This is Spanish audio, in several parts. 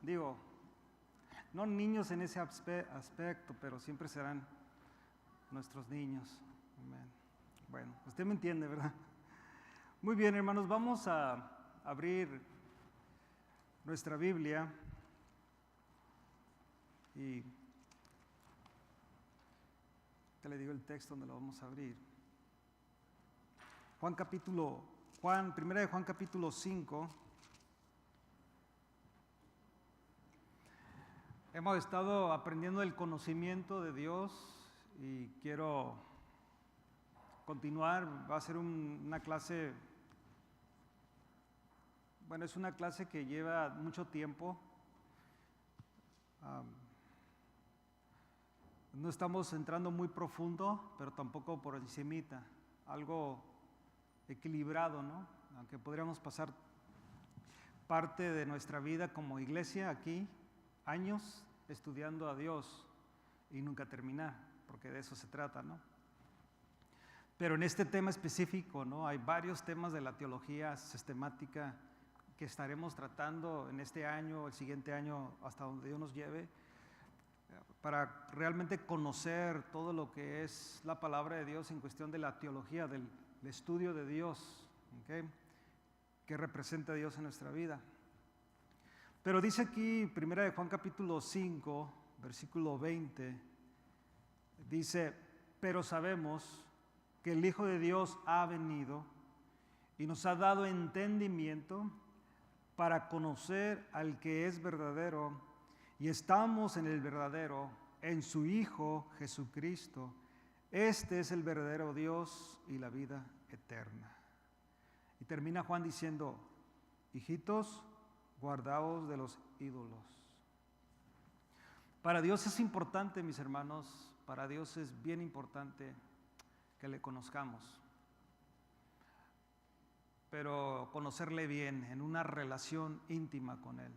Digo, no niños en ese aspecto, pero siempre serán nuestros niños. Amén. Bueno, usted me entiende, ¿verdad? Muy bien, hermanos, vamos a abrir nuestra Biblia y te le digo el texto donde lo vamos a abrir. Primera de Juan capítulo 5. Hemos estado aprendiendo el conocimiento de Dios y quiero continuar. Va a ser una clase, bueno, es una clase que lleva mucho tiempo. No estamos entrando muy profundo, pero tampoco por encimita, algo equilibrado, ¿no? Aunque podríamos pasar parte de nuestra vida como iglesia aquí, años estudiando a Dios y nunca terminar, porque de eso se trata, ¿no? Pero en este tema específico, ¿no? Hay varios temas de la teología sistemática que estaremos tratando en este año, el siguiente año, hasta donde Dios nos lleve, para realmente conocer todo lo que es la palabra de Dios en cuestión de la teología, del estudio de Dios, ¿okay? Que representa a Dios en nuestra vida. Pero dice aquí, primera de Juan capítulo 5, versículo 20, dice, pero sabemos que el Hijo de Dios ha venido y nos ha dado entendimiento para conocer al que es verdadero, y estamos en el verdadero, en su Hijo Jesucristo. Este es el verdadero Dios y la vida eterna. Y termina Juan diciendo, hijitos, guardaos de los ídolos. Para Dios es importante, mis hermanos, para Dios es bien importante que le conozcamos, pero conocerle bien, en una relación íntima con Él.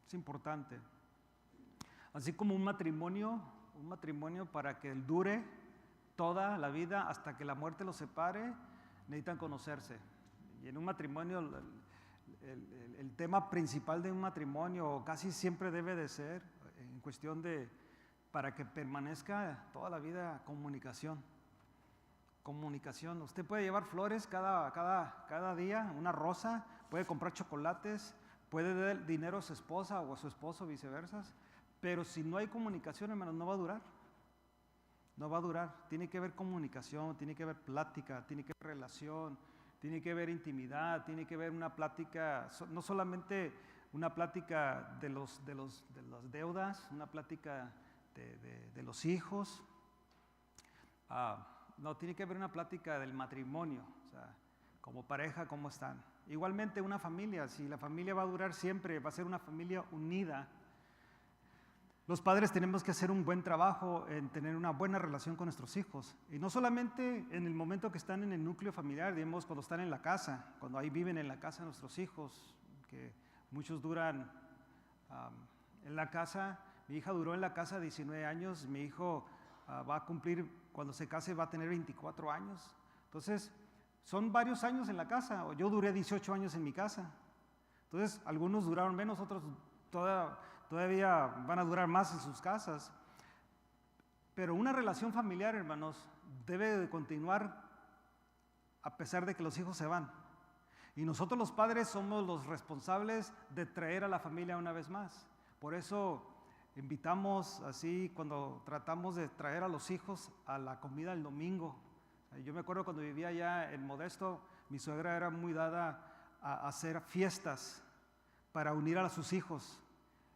Es importante. Así como un matrimonio para que dure toda la vida hasta que la muerte los separe, necesitan conocerse. Y en un matrimonio, el tema principal de un matrimonio casi siempre debe de ser, en cuestión de, para que permanezca toda la vida, comunicación. Comunicación. Usted puede llevar flores cada día, una rosa, puede comprar chocolates, puede dar dinero a su esposa o a su esposo, viceversa, pero si no hay comunicación, hermanos, no va a durar. No va a durar. Tiene que haber comunicación, tiene que haber plática, tiene que haber relación, tiene que haber intimidad, tiene que haber una plática, no solamente una plática de las deudas, una plática de los hijos. No, tiene que haber una plática del matrimonio, o sea, como pareja, cómo están. Igualmente una familia, si la familia va a durar siempre, va a ser una familia unida. Los padres tenemos que hacer un buen trabajo en tener una buena relación con nuestros hijos. Y no solamente en el momento que están en el núcleo familiar, digamos, cuando están en la casa, cuando ahí viven en la casa nuestros hijos, que muchos duran en la casa. Mi hija duró en la casa 19 años, mi hijo va a cumplir, cuando se case va a tener 24 años. Entonces, son varios años en la casa. Yo duré 18 años en mi casa. Entonces, algunos duraron menos, otros todavía van a durar más en sus casas. Pero una relación familiar, hermanos, debe de continuar a pesar de que los hijos se van. Y nosotros los padres somos los responsables de traer a la familia una vez más. Por eso invitamos así cuando tratamos de traer a los hijos a la comida el domingo. Yo me acuerdo cuando vivía allá en Modesto, mi suegra era muy dada a hacer fiestas para unir a sus hijos.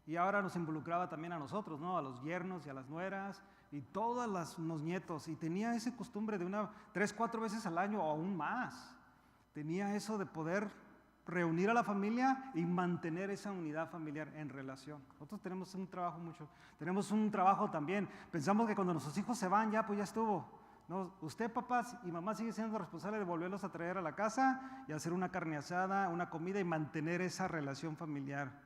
Y ahora nos involucraba también a nosotros, ¿no? A los yernos y a las nueras y todos los nietos. Y tenía esa costumbre de 3, 4 veces al año o aún más. Tenía eso de poder reunir a la familia y mantener esa unidad familiar en relación. Nosotros tenemos un trabajo también. Pensamos que cuando nuestros hijos se van, ya pues ya estuvo. No, usted, papás y mamá, sigue siendo responsable de volverlos a traer a la casa y hacer una carne asada, una comida y mantener esa relación familiar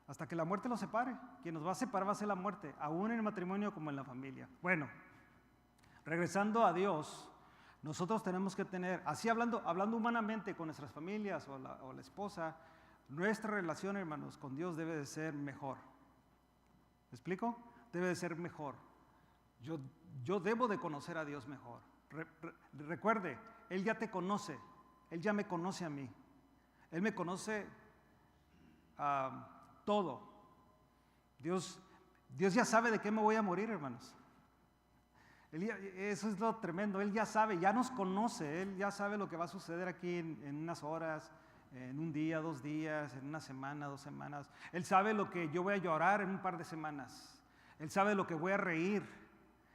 hasta que la muerte los separe. Quien nos va a separar va a ser la muerte, aún en el matrimonio como en la familia. Bueno, regresando a Dios, nosotros tenemos que tener, así hablando humanamente con nuestras familias o la esposa, nuestra relación, hermanos, con Dios debe de ser mejor. ¿Me explico? Debe de ser mejor. Yo debo de conocer a Dios mejor. Recuerde, Él ya te conoce, Él ya me conoce a mí. Él me conoce todo. Dios ya sabe de qué me voy a morir, hermanos. Eso es lo tremendo. Él ya sabe, ya nos conoce. Él ya sabe lo que va a suceder aquí en unas horas, en un día, 2 días, en una semana, 2 semanas. Él sabe lo que yo voy a llorar en un par de semanas. Él sabe lo que voy a reír.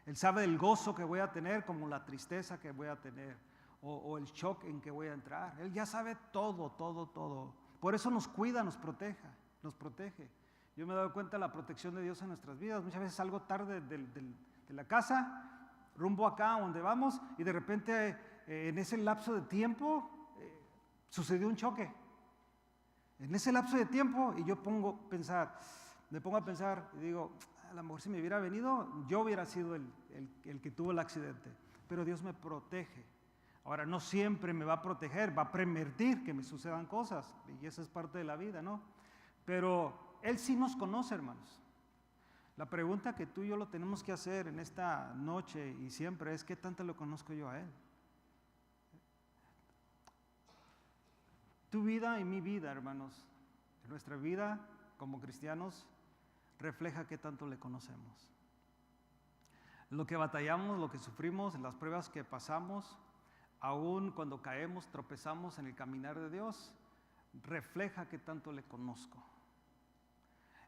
Él sabe el gozo que voy a tener, como la tristeza que voy a tener, o el shock en que voy a entrar. Él ya sabe todo, todo, todo. Por eso nos cuida, nos protege. Yo me he dado cuenta de la protección de Dios en nuestras vidas. Muchas veces salgo tarde de la casa, rumbo acá donde vamos, y de repente en ese lapso de tiempo sucedió un choque. En ese lapso de tiempo, y yo me pongo a pensar y digo, a lo mejor si me hubiera venido, yo hubiera sido el que tuvo el accidente. Pero Dios me protege. Ahora, no siempre me va a proteger, va a permitir que me sucedan cosas, y esa es parte de la vida, ¿no? Pero Él sí nos conoce, hermanos. La pregunta que tú y yo lo tenemos que hacer en esta noche y siempre es, ¿qué tanto lo conozco yo a Él? Tu vida y mi vida, hermanos, nuestra vida como cristianos, refleja qué tanto le conocemos. Lo que batallamos, lo que sufrimos, las pruebas que pasamos, aún cuando caemos, tropezamos en el caminar de Dios, refleja qué tanto le conozco.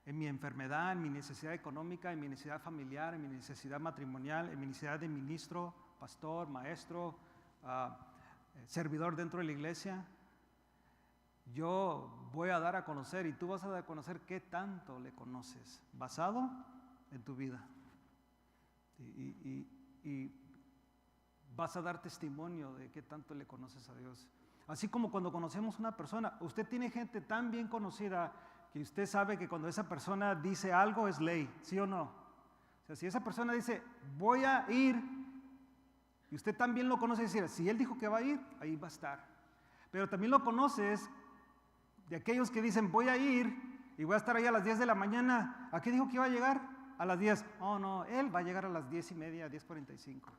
En mi enfermedad, en mi necesidad económica, en mi necesidad familiar, en mi necesidad matrimonial, en mi necesidad de ministro, pastor, maestro, servidor dentro de la iglesia, yo voy a dar a conocer y tú vas a dar a conocer qué tanto le conoces, basado en tu vida. Y vas a dar testimonio de qué tanto le conoces a Dios. Así como cuando conocemos una persona, usted tiene gente tan bien conocida que usted sabe que cuando esa persona dice algo es ley, ¿sí o no? O sea, si esa persona dice, voy a ir, y usted también lo conoce, es decir, si él dijo que va a ir, ahí va a estar. Pero también lo conoces de aquellos que dicen, voy a ir y voy a estar ahí a las 10 de la mañana. ¿A qué dijo que iba a llegar? A las 10. Oh, no, él va a llegar a las 10:30, 10:45.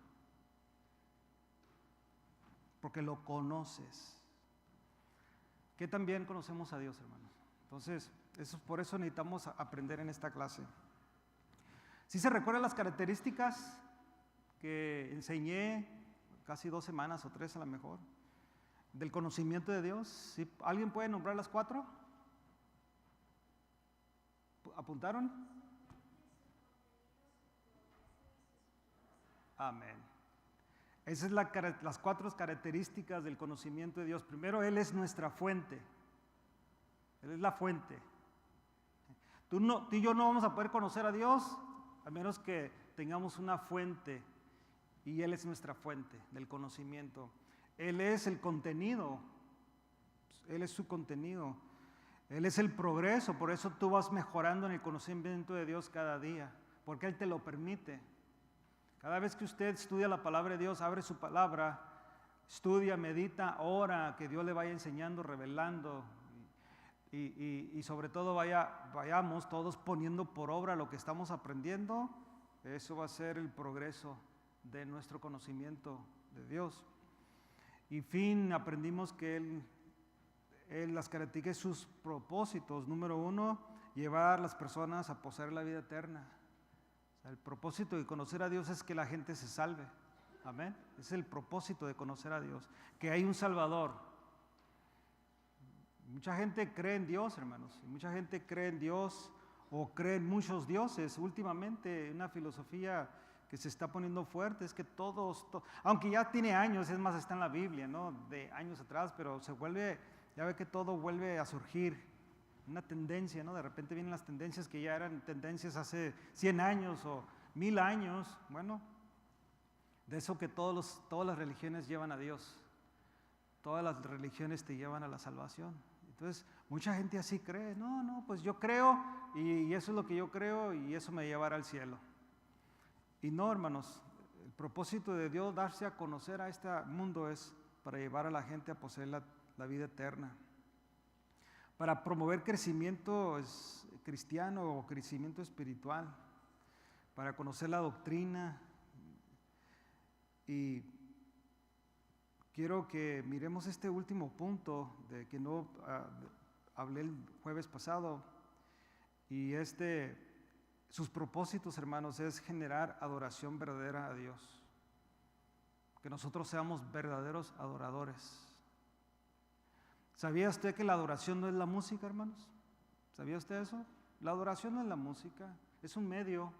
Porque lo conoces. ¿Qué tan bien conocemos a Dios, hermanos? Entonces, por eso necesitamos aprender en esta clase. ¿Sí se recuerdan las características que enseñé casi 2 semanas o 3 a lo mejor? Del conocimiento de Dios. ¿Sí? ¿Alguien puede nombrar las 4? ¿Apuntaron? Amén. Esas son las 4 características del conocimiento de Dios. Primero, Él es nuestra fuente. Él es la fuente. Tú y yo no vamos a poder conocer a Dios a menos que tengamos una fuente, y Él es nuestra fuente del conocimiento. Él es el contenido, Él es su contenido, Él es el progreso. Por eso tú vas mejorando en el conocimiento de Dios cada día, porque Él te lo permite. Cada vez que usted estudia la palabra de Dios, abre su palabra, estudia, medita, ora, que Dios le vaya enseñando, revelando, y sobre todo vayamos todos poniendo por obra lo que estamos aprendiendo. Eso va a ser el progreso de nuestro conocimiento de Dios. Y aprendimos que Él las características, sus propósitos. Número 1, llevar a las personas a poseer la vida eterna. O sea, el propósito de conocer a Dios es que la gente se salve. Amén. Es el propósito de conocer a Dios, que hay un Salvador. Mucha gente cree en Dios, hermanos. Mucha gente cree en Dios o cree en muchos dioses. Últimamente, una filosofía que se está poniendo fuerte es que aunque ya tiene años, es más, está en la Biblia, ¿no? De años atrás, pero ya ve que todo vuelve a surgir, una tendencia, ¿no? De repente vienen las tendencias que ya eran tendencias hace 100 años o 1000 años, bueno, de eso que todas las religiones llevan a Dios, todas las religiones te llevan a la salvación. Entonces, mucha gente así cree, no, pues yo creo y eso es lo que yo creo y eso me llevará al cielo. Y no, hermanos, el propósito de Dios darse a conocer a este mundo es para llevar a la gente a poseer la vida eterna. para promover crecimiento cristiano o crecimiento espiritual, para conocer la doctrina. Y quiero que miremos este último punto de que no hablé el jueves pasado, y sus propósitos, hermanos, es generar adoración verdadera a Dios, que nosotros seamos verdaderos adoradores. ¿Sabía usted que la adoración no es la música, hermanos? ¿Sabía usted eso? La adoración no es la música, es un medio,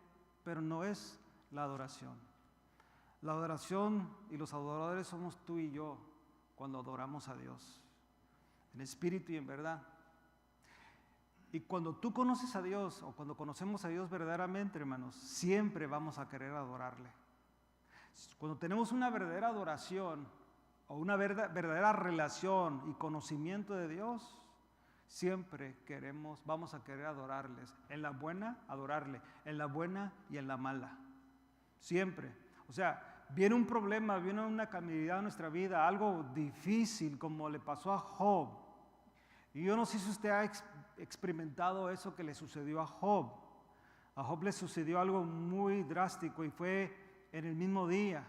pero no es la adoración. La adoración y los adoradores somos tú y yo cuando adoramos a Dios, en espíritu y en verdad. Y cuando tú conoces a Dios, o cuando conocemos a Dios verdaderamente, hermanos, siempre vamos a querer adorarle. Cuando tenemos una verdadera adoración, o una verdadera relación y conocimiento de Dios, siempre vamos a querer adorarles. En la buena, adorarle. En la buena y en la mala. Siempre. O sea, viene un problema, viene una calamidad en nuestra vida, algo difícil como le pasó a Job. Y yo no sé si usted ha experimentado eso que le sucedió a Job. A Job le sucedió algo muy drástico y fue en el mismo día.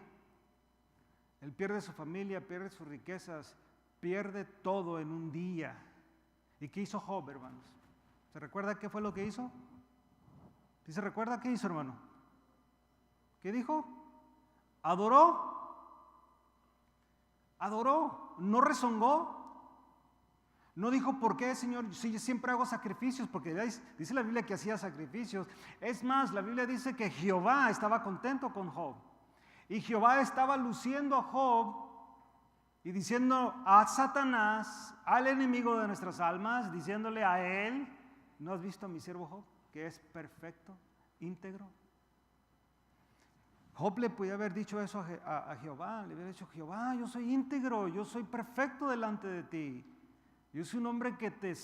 Él pierde su familia, pierde sus riquezas, pierde todo en un día. ¿Y qué hizo Job, hermanos? ¿Se recuerda qué fue lo que hizo? ¿Sí se recuerda qué hizo, hermano? ¿Qué dijo? Adoró. Adoró. No rezongó. No dijo, ¿por qué, Señor? Si yo siempre hago sacrificios, porque dice la Biblia que hacía sacrificios. Es más, la Biblia dice que Jehová estaba contento con Job. Y Jehová estaba luciendo a Job y diciendo a Satanás, al enemigo de nuestras almas, diciéndole a él, ¿no has visto a mi siervo Job, que es perfecto, íntegro? Job le podía haber dicho eso a Jehová, le hubiera dicho, Jehová, yo soy íntegro, yo soy perfecto delante de ti. Yo soy un hombre que te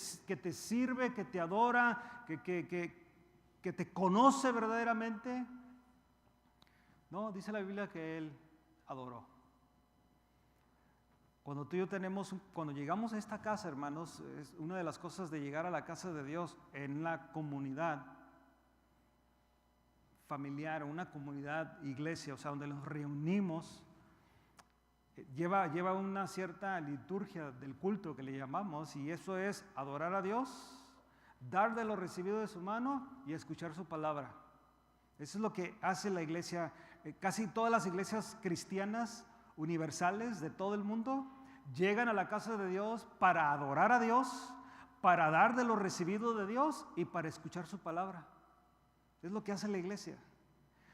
sirve, que te adora, que te conoce verdaderamente. No, dice la Biblia que él adoró. Cuando tú y yo cuando llegamos a esta casa, hermanos, es una de las cosas de llegar a la casa de Dios en la comunidad familiar, una comunidad iglesia, o sea, donde nos reunimos, lleva una cierta liturgia del culto que le llamamos, y eso es adorar a Dios, dar de lo recibido de su mano y escuchar su palabra. Eso es lo que hace la iglesia. Casi todas las iglesias cristianas universales de todo el mundo llegan a la casa de Dios para adorar a Dios, para dar de lo recibido de Dios y para escuchar su palabra. Es lo que hace la iglesia.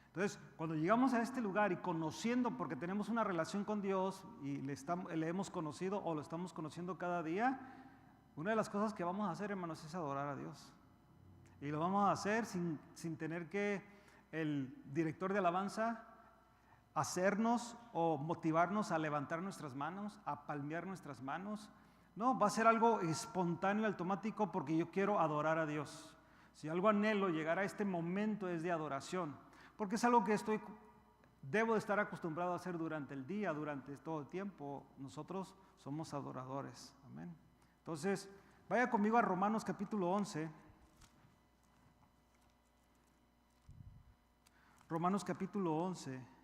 Entonces, cuando llegamos a este lugar y conociendo, porque tenemos una relación con Dios y le hemos conocido o lo estamos conociendo cada día, una de las cosas que vamos a hacer, hermanos, es adorar a Dios. Y lo vamos a hacer sin tener que el director de alabanza hacernos o motivarnos a levantar nuestras manos, a palmear nuestras manos. No, va a ser algo espontáneo, automático, porque yo quiero adorar a Dios. Si algo anhelo llegar a este momento es de adoración, porque es algo que debo de estar acostumbrado a hacer durante el día, durante todo el tiempo. Nosotros somos adoradores. Amén. Entonces, vaya conmigo a Romanos capítulo 11. Romanos capítulo 11.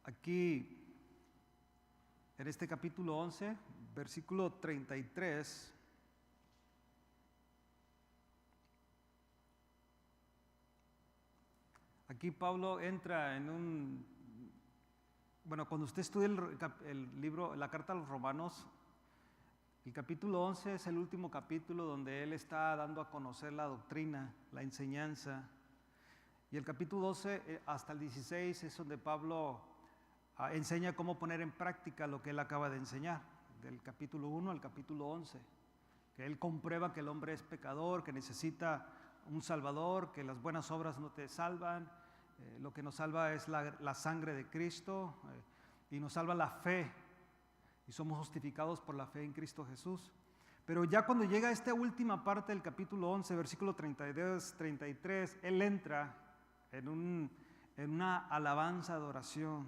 Aquí, en este capítulo 11, versículo 33, aquí Pablo entra cuando usted estudia el libro, la carta a los Romanos, el capítulo 11 es el último capítulo donde él está dando a conocer la doctrina, la enseñanza. Y el capítulo 12 hasta el 16 es donde Pablo enseña cómo poner en práctica lo que él acaba de enseñar, del capítulo 1 al capítulo 11, que él comprueba que el hombre es pecador, que necesita un Salvador, que las buenas obras no te salvan. Lo que nos salva es la sangre de Cristo, y nos salva la fe, y somos justificados por la fe en Cristo Jesús. Pero ya cuando llega a esta última parte del capítulo 11, versículo 32, 33, él entra en una alabanza, adoración.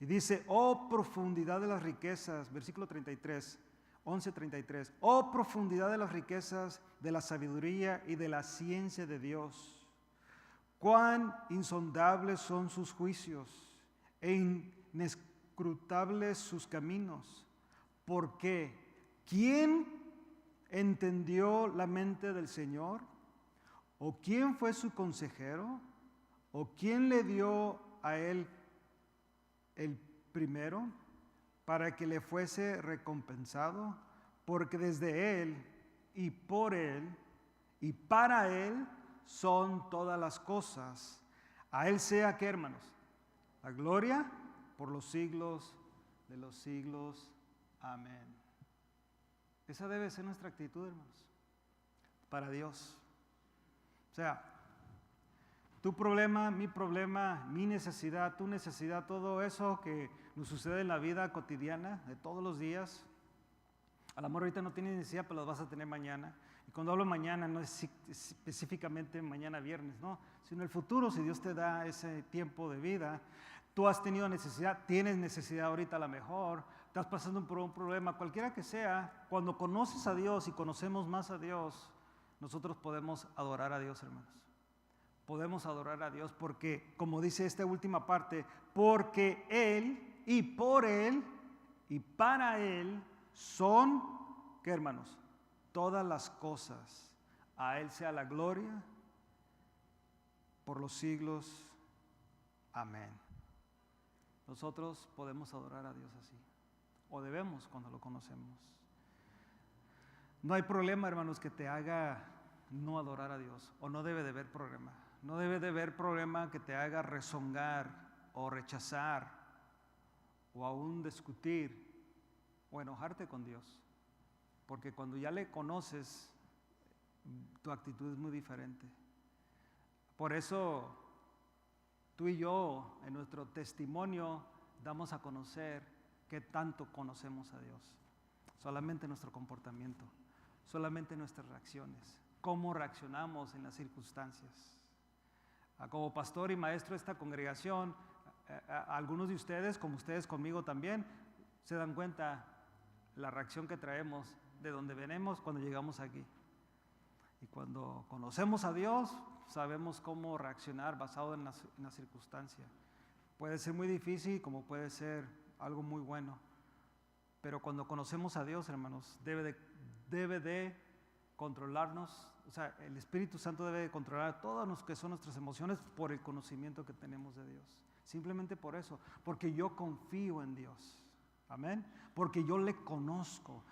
Y dice, oh profundidad de las riquezas, versículo 33, 11:33, oh profundidad de las riquezas, de la sabiduría y de la ciencia de Dios. Cuán insondables son sus juicios e inescrutables sus caminos. Porque ¿quién entendió la mente del Señor? ¿O quién fue su consejero? ¿O quién le dio a él el primero para que le fuese recompensado? Porque desde él y por él y para él son todas las cosas. A él sea, ¿qué, hermanos? La gloria por los siglos de los siglos. Amén. Esa debe ser nuestra actitud, hermanos, para Dios. O sea, tu problema, mi necesidad, tu necesidad, todo eso que nos sucede en la vida cotidiana de todos los días. A lo mejor ahorita no tienes necesidad, pero las vas a tener mañana. Y cuando hablo mañana, no es específicamente mañana viernes, no, sino el futuro, si Dios te da ese tiempo de vida. Tú has tenido necesidad, tienes necesidad ahorita a lo mejor, estás pasando por un problema, cualquiera que sea. Cuando conoces a Dios y conocemos más a Dios, nosotros podemos adorar a Dios, hermanos. Podemos adorar a Dios porque, como dice esta última parte, porque Él y por Él y para Él son, ¿qué, hermanos? Todas las cosas. A Él sea la gloria por los siglos. Amén. Nosotros podemos adorar a Dios así, o debemos cuando lo conocemos. No hay problema, hermanos, que te haga no adorar a Dios, o no debe de haber problema. No debe de haber problema que te haga rezongar o rechazar o aún discutir o enojarte con Dios. Porque cuando ya le conoces, tu actitud es muy diferente. Por eso tú y yo, en nuestro testimonio, damos a conocer qué tanto conocemos a Dios. Solamente nuestro comportamiento, solamente nuestras reacciones, cómo reaccionamos en las circunstancias. Como pastor y maestro de esta congregación, algunos de ustedes, como ustedes conmigo también, se dan cuenta la reacción que traemos de donde venimos cuando llegamos aquí. Y cuando conocemos a Dios, sabemos cómo reaccionar basado en la circunstancia. Puede ser muy difícil como puede ser algo muy bueno. Pero cuando conocemos a Dios, hermanos, debe de controlarnos. O sea, el Espíritu Santo debe de controlar todas lo que son nuestras emociones por el conocimiento que tenemos de Dios. Simplemente por eso, porque yo confío en Dios. Amén. Porque yo le conozco.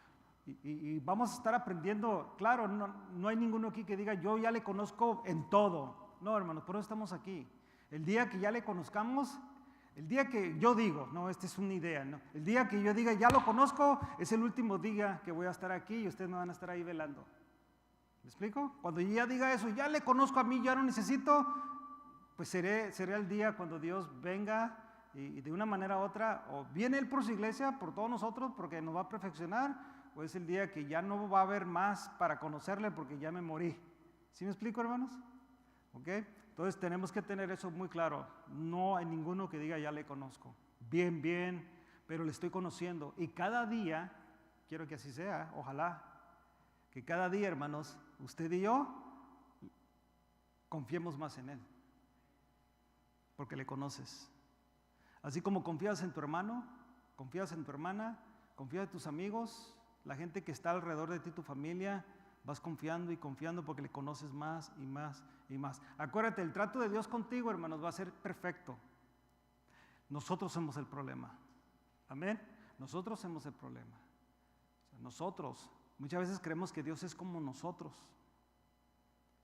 Y vamos a estar aprendiendo. Claro, no hay ninguno aquí que diga yo ya le conozco en todo. No, hermanos, por eso estamos aquí. El día que ya le conozcamos, el día que yo digo, no, esta es una idea, no, el día que yo diga ya lo conozco, es el último día que voy a estar aquí y ustedes me van a estar ahí velando. ¿Me explico? Cuando yo ya diga eso, ya le conozco a mí, ya no necesito, pues seré el día cuando Dios venga y de una manera u otra, o viene Él por su iglesia, por todos nosotros, porque nos va a perfeccionar, o es el día que ya no va a haber más para conocerle porque ya me morí. ¿Sí me explico, hermanos? ¿Ok? Entonces tenemos que tener eso muy claro. No hay ninguno que diga ya le conozco. Bien, pero le estoy conociendo. Y cada día, quiero que así sea, ojalá, que cada día, hermanos, usted y yo confiemos más en Él. Porque le conoces. Así como confías en tu hermano, confías en tu hermana, confías en tus amigos, la gente que está alrededor de ti, tu familia, vas confiando y confiando porque le conoces más y más y más. Acuérdate, el trato de Dios contigo, hermanos, va a ser perfecto. Nosotros somos el problema. Amén. Nosotros somos el problema. O sea, nosotros, muchas veces creemos que Dios es como nosotros.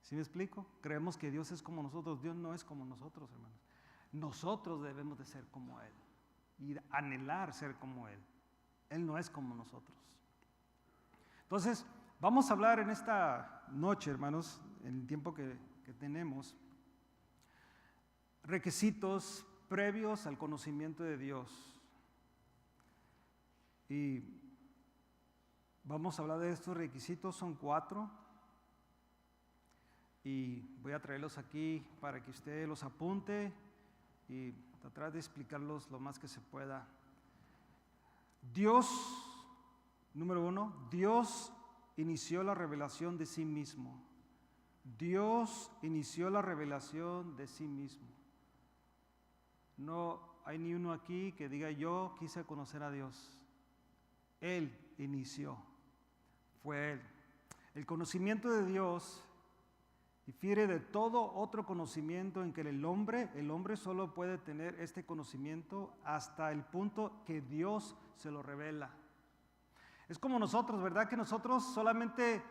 ¿Sí me explico? Creemos que Dios es como nosotros. Dios no es como nosotros, hermanos. Nosotros debemos de ser como Él y anhelar ser como Él. Él no es como nosotros. Entonces, vamos a hablar en esta noche, hermanos, en el tiempo que tenemos, requisitos previos al conocimiento de Dios. Y vamos a hablar de estos requisitos, son 4. Y voy a traerlos aquí para que usted los apunte y tratar de explicarlos lo más que se pueda. Dios, número 1, Dios inició la revelación de sí mismo. Dios inició la revelación de sí mismo. No hay ni uno aquí que diga yo quise conocer a Dios. Él inició, fue Él. El conocimiento de Dios difiere de todo otro conocimiento en que el hombre solo puede tener este conocimiento hasta el punto que Dios se lo revela. Es como nosotros, ¿verdad? Que nosotros solamente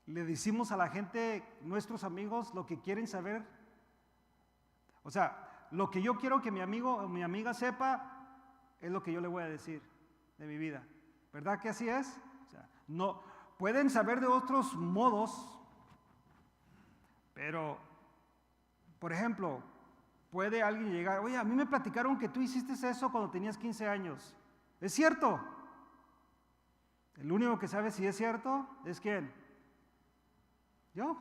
le decimos a la gente, nuestros amigos, lo que quieren saber. O sea, lo que yo quiero que mi amigo o mi amiga sepa es lo que yo le voy a decir de mi vida. ¿Verdad que así es? O sea, no, pueden saber de otros modos. Pero, por ejemplo, puede alguien llegar, oye, a mí me platicaron que tú hiciste eso cuando tenías 15 años. ¿Es cierto? El único que sabe si es cierto es ¿quién? Yo.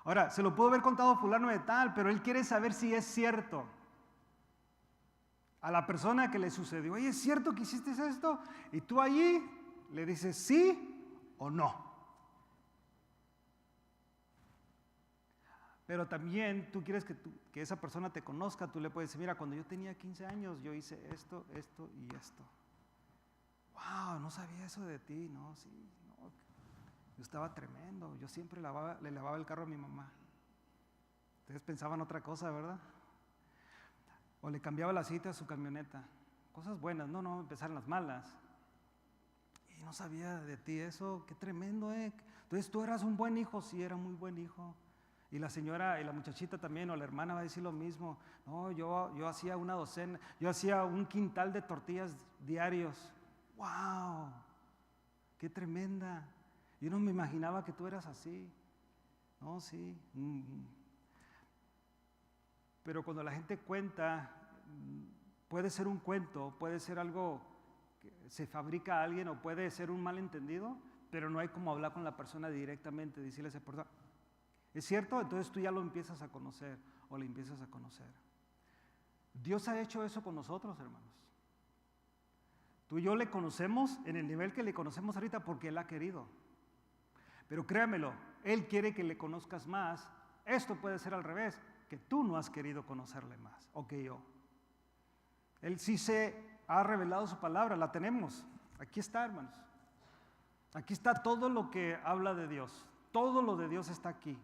Ahora, se lo pudo haber contado fulano de tal, pero él quiere saber si es cierto. A la persona que le sucedió, oye, ¿es cierto que hiciste esto? Y tú allí le dices sí o no. Pero también tú quieres que esa persona te conozca, tú le puedes decir, mira, cuando yo tenía 15 años yo hice esto, esto y esto. Wow, no sabía eso de ti, no, sí, no. Yo estaba tremendo, yo siempre le lavaba el carro a mi mamá. Ustedes pensaban otra cosa, ¿verdad? O le cambiaba el aceite a su camioneta. Cosas buenas, no, empezaron las malas. Y no sabía de ti eso, qué tremendo, ¿eh? Entonces tú eras un buen hijo, sí, era muy buen hijo. Y la señora y la muchachita también, o la hermana va a decir lo mismo. No, yo hacía una docena, yo hacía un quintal de tortillas diarios. ¡Wow! ¡Qué tremenda! Yo no me imaginaba que tú eras así. No, sí. Pero cuando la gente cuenta, puede ser un cuento, puede ser algo que se fabrica a alguien o puede ser un malentendido, pero no hay como hablar con la persona directamente, decirle a esa persona, ¿es cierto? Entonces tú ya lo empiezas a conocer o le empiezas a conocer. Dios ha hecho eso con nosotros, hermanos. Tú y yo le conocemos en el nivel que le conocemos ahorita porque Él ha querido. Pero créamelo, Él quiere que le conozcas más. Esto puede ser al revés, que tú no has querido conocerle más, o que yo. Él sí se ha revelado su palabra, la tenemos. Aquí está, hermanos. Aquí está todo lo que habla de Dios. Todo lo de Dios está aquí.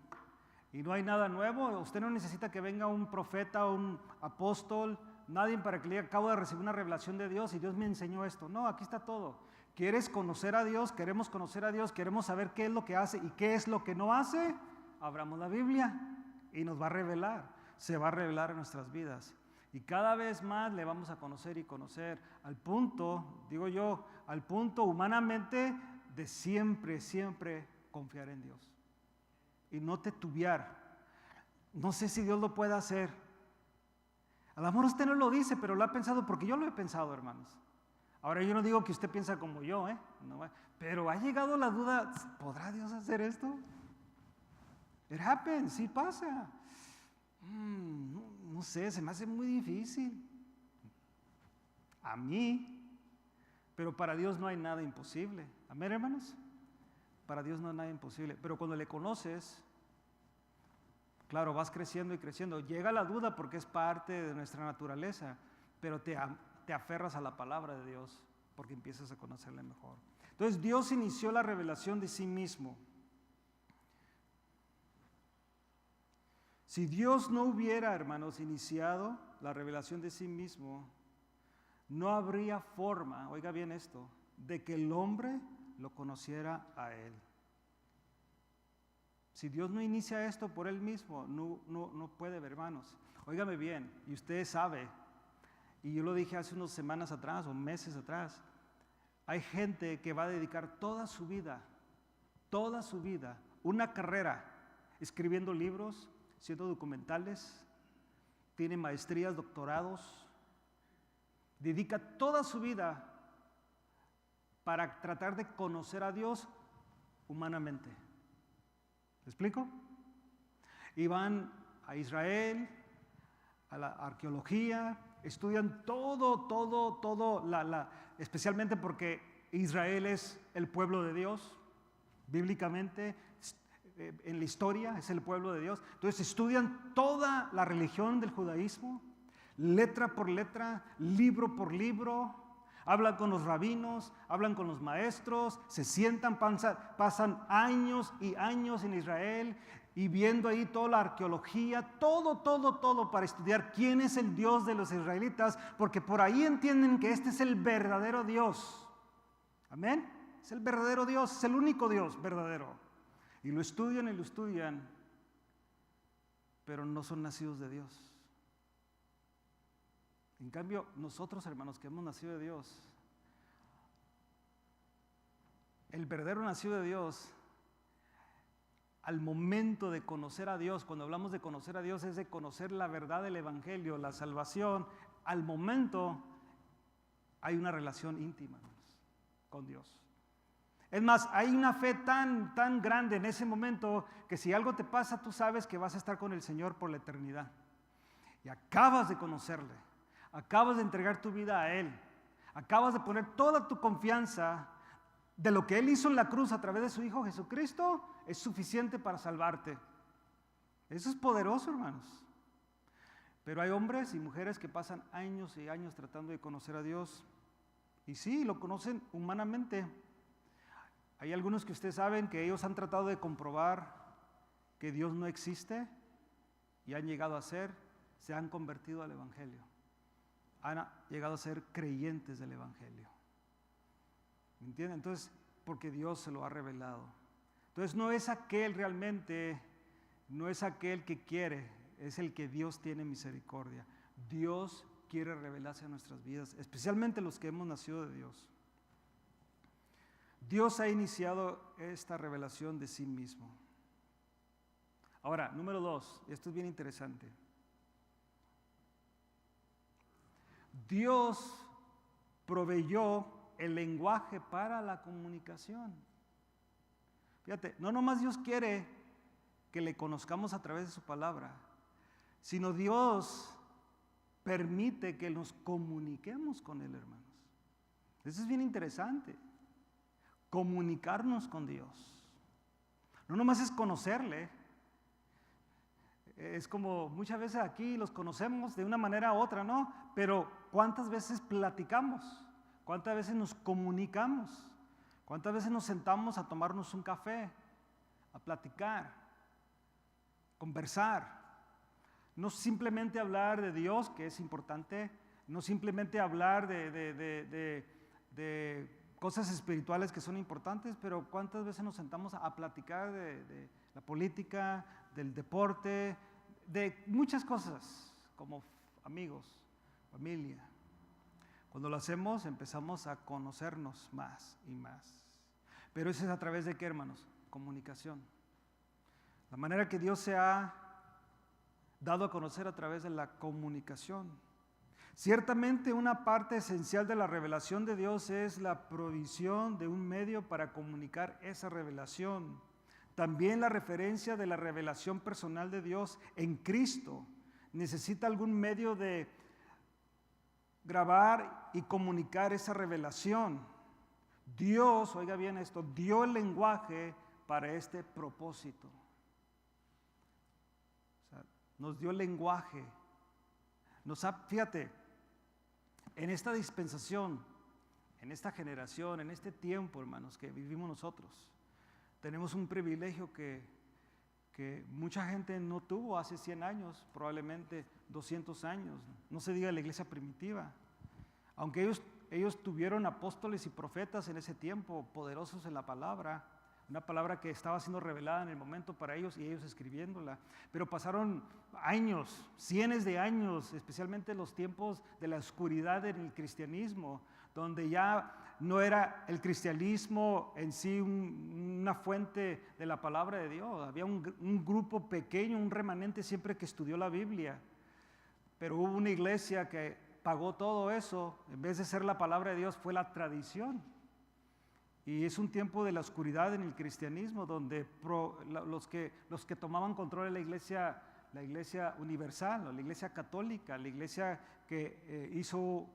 Y no hay nada nuevo. Usted no necesita que venga un profeta o un apóstol, nadie para que le diga, acabo de recibir una revelación de Dios y Dios me enseñó esto. No, aquí está todo. ¿Quieres conocer a Dios? Queremos conocer a Dios, queremos saber qué es lo que hace y qué es lo que no hace. Abramos la Biblia y nos va a revelar. Se va a revelar en nuestras vidas. Y cada vez más le vamos a conocer y conocer al punto, digo yo, al punto humanamente de siempre confiar en Dios y no titubear. No sé si Dios lo puede hacer. A lo mejor usted no lo dice, pero lo ha pensado porque yo lo he pensado, hermanos. Ahora yo no digo que usted piensa como yo, no, pero ha llegado la duda, ¿podrá Dios hacer esto? It happens, sí pasa. No sé, se me hace muy difícil. A mí, pero para Dios no hay nada imposible. Amén, hermanos. Para Dios no hay nada imposible. Pero cuando le conoces, claro, vas creciendo y creciendo. Llega la duda porque es parte de nuestra naturaleza, pero te aferras a la palabra de Dios porque empiezas a conocerle mejor. Entonces Dios inició la revelación de sí mismo. Si Dios no hubiera, hermanos, iniciado la revelación de sí mismo, no habría forma, oiga bien esto, de que el hombre lo conociera a Él. Si Dios no inicia esto por Él mismo, no puede, hermanos. Óigame bien, y usted sabe, y yo lo dije hace unas semanas atrás o meses atrás, hay gente que va a dedicar toda su vida, una carrera escribiendo libros, haciendo documentales, tiene maestrías, doctorados, dedica toda su vida para tratar de conocer a Dios humanamente. ¿Me explico? Y van a Israel, a la arqueología, estudian todo, especialmente porque Israel es el pueblo de Dios, bíblicamente, en la historia es el pueblo de Dios. Entonces estudian toda la religión del judaísmo, letra por letra, libro por libro, hablan con los rabinos, hablan con los maestros, se sientan, pasan años y años en Israel y viendo ahí toda la arqueología, todo para estudiar quién es el Dios de los israelitas, porque por ahí entienden que este es el verdadero Dios. Amén. Es el verdadero Dios, es el único Dios verdadero. Y lo estudian, pero no son nacidos de Dios. En cambio, nosotros, hermanos, que hemos nacido de Dios, el verdadero nacido de Dios, al momento de conocer a Dios, cuando hablamos de conocer a Dios, es de conocer la verdad del Evangelio, la salvación. Al momento hay una relación íntima, hermanos, con Dios. Es más, hay una fe tan grande en ese momento que si algo te pasa, tú sabes que vas a estar con el Señor por la eternidad. Y acabas de conocerle, acabas de entregar tu vida a Él, acabas de poner toda tu confianza de lo que Él hizo en la cruz a través de su Hijo Jesucristo, es suficiente para salvarte. Eso es poderoso, hermanos. Pero hay hombres y mujeres que pasan años y años tratando de conocer a Dios. Y sí, lo conocen humanamente. Hay algunos que ustedes saben que ellos han tratado de comprobar que Dios no existe y han llegado a se han convertido al Evangelio. Han llegado a ser creyentes del Evangelio. ¿Me entienden? Entonces, porque Dios se lo ha revelado. Entonces no es aquel realmente, no es aquel que quiere, es el que Dios tiene misericordia. Dios quiere revelarse a nuestras vidas, especialmente los que hemos nacido de Dios. Dios ha iniciado esta revelación de sí mismo. Ahora, número 2, esto es bien interesante. Dios proveyó el lenguaje para la comunicación. Fíjate, no nomás Dios quiere que le conozcamos a través de su palabra, sino Dios permite que nos comuniquemos con Él, hermanos. Eso es bien interesante. Comunicarnos con Dios. No nomás es conocerle. Es como muchas veces aquí los conocemos de una manera u otra, ¿no? Pero ¿cuántas veces platicamos? ¿Cuántas veces nos comunicamos? ¿Cuántas veces nos sentamos a tomarnos un café, a platicar, conversar? No simplemente hablar de Dios, que es importante, no simplemente hablar de cosas espirituales que son importantes, pero ¿cuántas veces nos sentamos a platicar de la política, del deporte, de muchas cosas, como amigos, familia? Cuando lo hacemos, empezamos a conocernos más y más. Pero eso es a través de ¿qué, hermanos? Comunicación. La manera que Dios se ha dado a conocer a través de la comunicación. Ciertamente una parte esencial de la revelación de Dios es la provisión de un medio para comunicar esa revelación. También la referencia de la revelación personal de Dios en Cristo necesita algún medio de grabar y comunicar esa revelación. Dios, oiga bien esto, dio el lenguaje para este propósito. O sea, nos dio el lenguaje. Fíjate, en esta dispensación, en esta generación, en este tiempo, hermanos, que vivimos nosotros, tenemos un privilegio que mucha gente no tuvo hace 100 años, probablemente 200 años, no se diga la iglesia primitiva. Aunque ellos tuvieron apóstoles y profetas en ese tiempo, poderosos en la palabra, una palabra que estaba siendo revelada en el momento para ellos y ellos escribiéndola. Pero pasaron años, cientos de años, especialmente los tiempos de la oscuridad en el cristianismo, donde ya no era el cristianismo en sí una fuente de la palabra de Dios. Había un grupo pequeño, un remanente siempre que estudió la Biblia. Pero hubo una iglesia que pagó todo eso. En vez de ser la palabra de Dios, fue la tradición. Y es un tiempo de la oscuridad en el cristianismo, donde los que tomaban control de la iglesia universal, la iglesia católica, la iglesia que hizo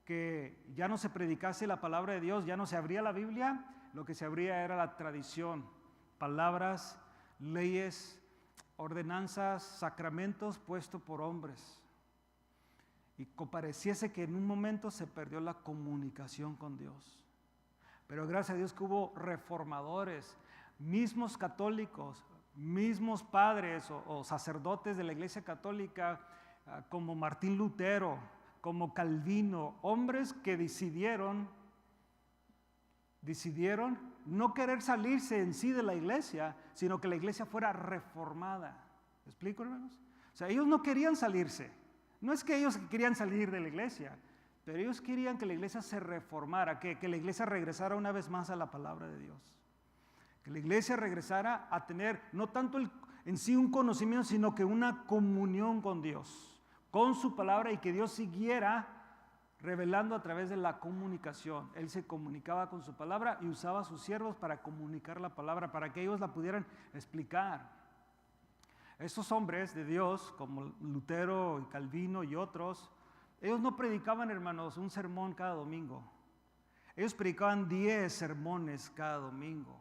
que ya no se predicase la palabra de Dios, ya no se abría la Biblia, lo que se abría era la tradición, palabras, leyes, ordenanzas, sacramentos puestos por hombres. Y pareciese que en un momento se perdió la comunicación con Dios. Pero gracias a Dios que hubo reformadores, mismos católicos, mismos padres o sacerdotes de la iglesia católica, como Martín Lutero, como Calvino, hombres que decidieron no querer salirse en sí de la iglesia, sino que la iglesia fuera reformada. ¿Me explico, hermanos? O sea, ellos no querían salirse. No es que ellos querían salir de la iglesia, pero ellos querían que la iglesia se reformara, que la iglesia regresara una vez más a la palabra de Dios. Que la iglesia regresara a tener no tanto en sí un conocimiento, sino que una comunión con Dios, con su palabra, y que Dios siguiera revelando a través de la comunicación. Él se comunicaba con su palabra y usaba a sus siervos para comunicar la palabra, para que ellos la pudieran explicar. Estos hombres de Dios, como Lutero y Calvino y otros, ellos no predicaban, hermanos, un sermón cada domingo. Ellos predicaban 10 sermones cada domingo.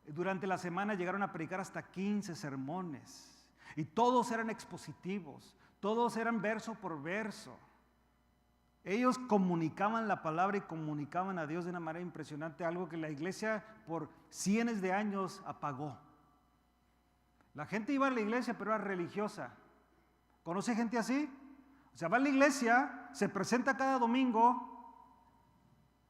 Durante la semana llegaron a predicar hasta 15 sermones. Y todos eran expositivos, todos eran verso por verso. Ellos comunicaban la palabra y comunicaban a Dios de una manera impresionante, algo que la iglesia por cientos de años apagó. La gente iba a la iglesia, pero era religiosa. ¿Conoce gente así? O sea, va a la iglesia, se presenta cada domingo,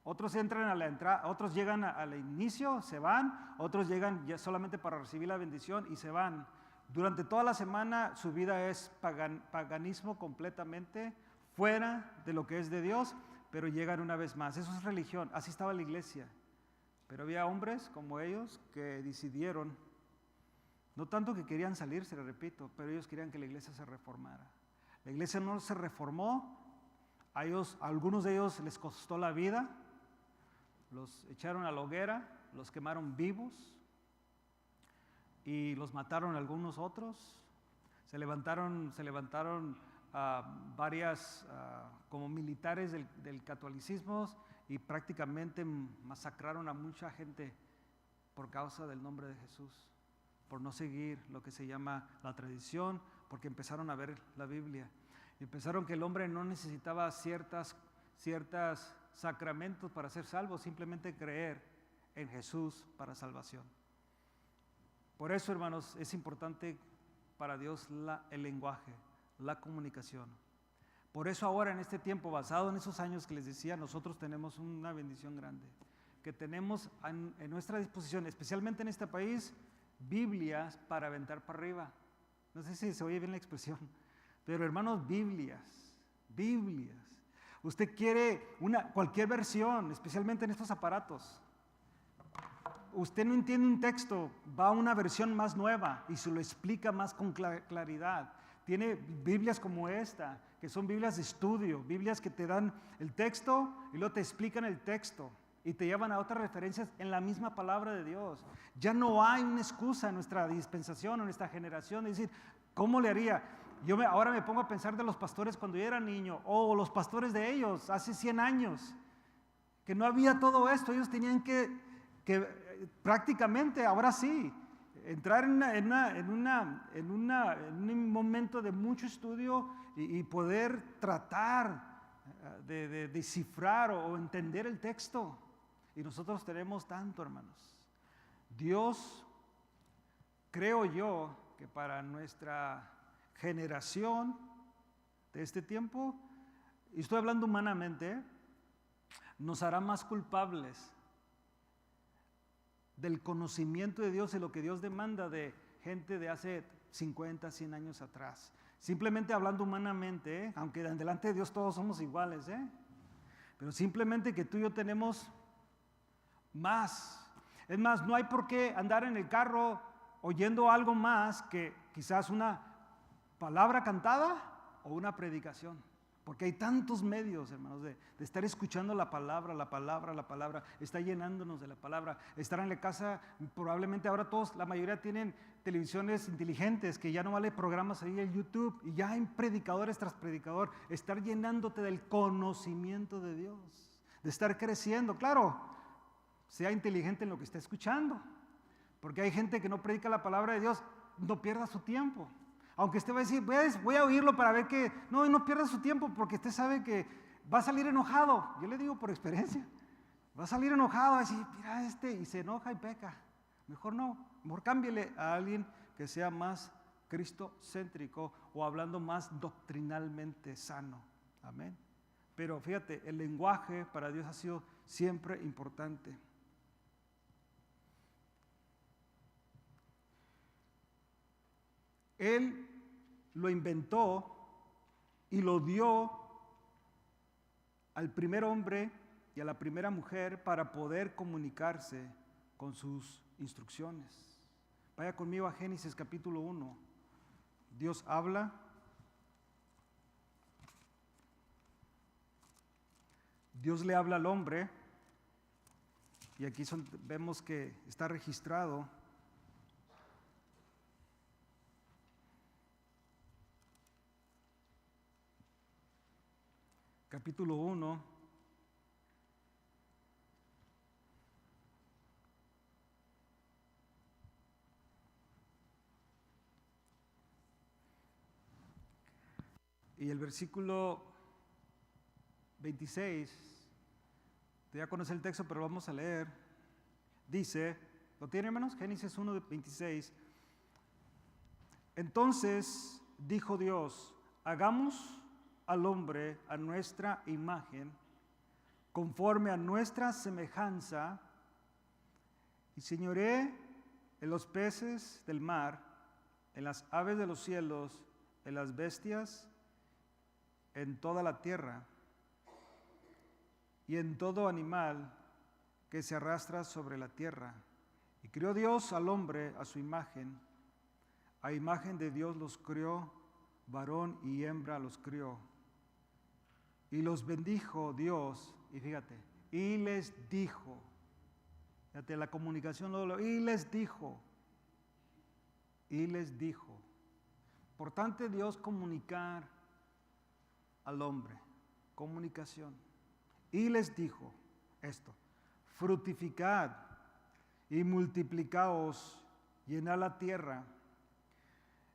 otros entran a la entrada, otros llegan al inicio, se van, otros llegan ya solamente para recibir la bendición y se van. Durante toda la semana su vida es paganismo completamente, fuera de lo que es de Dios, pero llegan una vez más. Eso es religión, así estaba la iglesia. Pero había hombres como ellos que decidieron, no tanto que querían salirse, le repito, pero ellos querían que la iglesia se reformara. La iglesia no se reformó, a algunos de ellos les costó la vida, los echaron a la hoguera, los quemaron vivos y los mataron algunos otros. Se levantaron varias como militares del catolicismo y prácticamente masacraron a mucha gente por causa del nombre de Jesús, por no seguir lo que se llama la tradición, porque empezaron a ver la Biblia. Y pensaron que el hombre no necesitaba ciertos sacramentos para ser salvo, simplemente creer en Jesús para salvación. Por eso, hermanos, es importante para Dios el lenguaje, la comunicación. Por eso ahora en este tiempo, basado en esos años que les decía, nosotros tenemos una bendición grande, que tenemos en nuestra disposición, especialmente en este país, Biblias para aventar para arriba. No sé si se oye bien la expresión, pero hermanos, Biblias. Usted quiere cualquier versión, especialmente en estos aparatos. Usted no entiende un texto, va a una versión más nueva y se lo explica más con claridad. Tiene Biblias como esta, que son Biblias de estudio, Biblias que te dan el texto y luego te explican el texto y te llevan a otras referencias en la misma palabra de Dios. Ya no hay una excusa en nuestra dispensación, en nuestra generación, de decir, ¿cómo le haría? Ahora me pongo a pensar de los pastores cuando yo era niño, o los pastores de ellos hace 100 años, que no había todo esto. Ellos tenían que prácticamente, ahora sí, entrar en un momento de mucho estudio y poder tratar de descifrar o entender el texto. Y nosotros tenemos tanto, hermanos. Dios, creo yo, que para nuestra generación de este tiempo, y estoy hablando humanamente, nos hará más culpables del conocimiento de Dios y lo que Dios demanda de gente de hace 50, 100 años atrás. Simplemente hablando humanamente, aunque delante de Dios todos somos iguales, pero simplemente que tú y yo tenemos más. Es más, no hay por qué andar en el carro oyendo algo más que quizás una palabra cantada o una predicación. Porque hay tantos medios, hermanos, de estar escuchando la palabra, está llenándonos de la palabra. Estar en la casa, probablemente ahora todos, la mayoría tienen televisiones inteligentes, que ya no vale programas ahí en YouTube, y ya hay predicadores tras predicador. Estar llenándote del conocimiento de Dios, de estar creciendo. Claro, sea inteligente en lo que está escuchando, porque hay gente que no predica la palabra de Dios, no pierda su tiempo. Aunque usted va a decir, voy a oírlo para ver que... No pierda su tiempo, porque usted sabe que va a salir enojado. Yo le digo por experiencia. Va a salir enojado, va a decir, mira y se enoja y peca. Mejor no, mejor cámbiele a alguien que sea más cristocéntrico o hablando más doctrinalmente sano. Amén. Pero fíjate, el lenguaje para Dios ha sido siempre importante. Él lo inventó y lo dio al primer hombre y a la primera mujer para poder comunicarse con sus instrucciones. Vaya conmigo a Génesis capítulo 1. Dios habla. Dios le habla al hombre. Y aquí vemos que está registrado. Capítulo 1. Y el versículo 26, ya conoce el texto, pero lo vamos a leer. Dice, ¿lo tiene, hermanos? Génesis 1, 26. Entonces dijo Dios, hagamos al hombre a nuestra imagen, conforme a nuestra semejanza, y señoree en los peces del mar, en las aves de los cielos, en las bestias, en toda la tierra, y en todo animal que se arrastra sobre la tierra. Y crió Dios al hombre a su imagen, a imagen de Dios los crió, varón y hembra los crió. Y los bendijo Dios, y fíjate, y les dijo, fíjate la comunicación, y les dijo. Importante Dios comunicar al hombre, comunicación. Y les dijo esto, fructificad y multiplicaos, llenad la tierra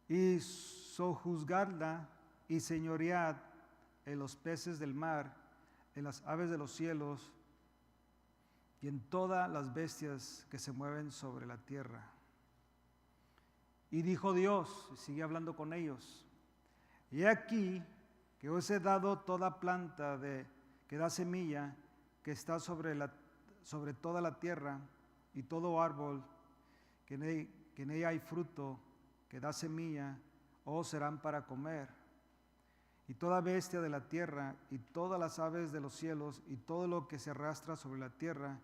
y sojuzgadla y señoread en los peces del mar, en las aves de los cielos y en todas las bestias que se mueven sobre la tierra. Y dijo Dios, sigue hablando con ellos, y aquí que os he dado toda planta que da semilla, que está sobre toda la tierra, y todo árbol que en ella hay fruto, que da semilla, os serán para comer. Y toda bestia de la tierra, y todas las aves de los cielos, y todo lo que se arrastra sobre la tierra,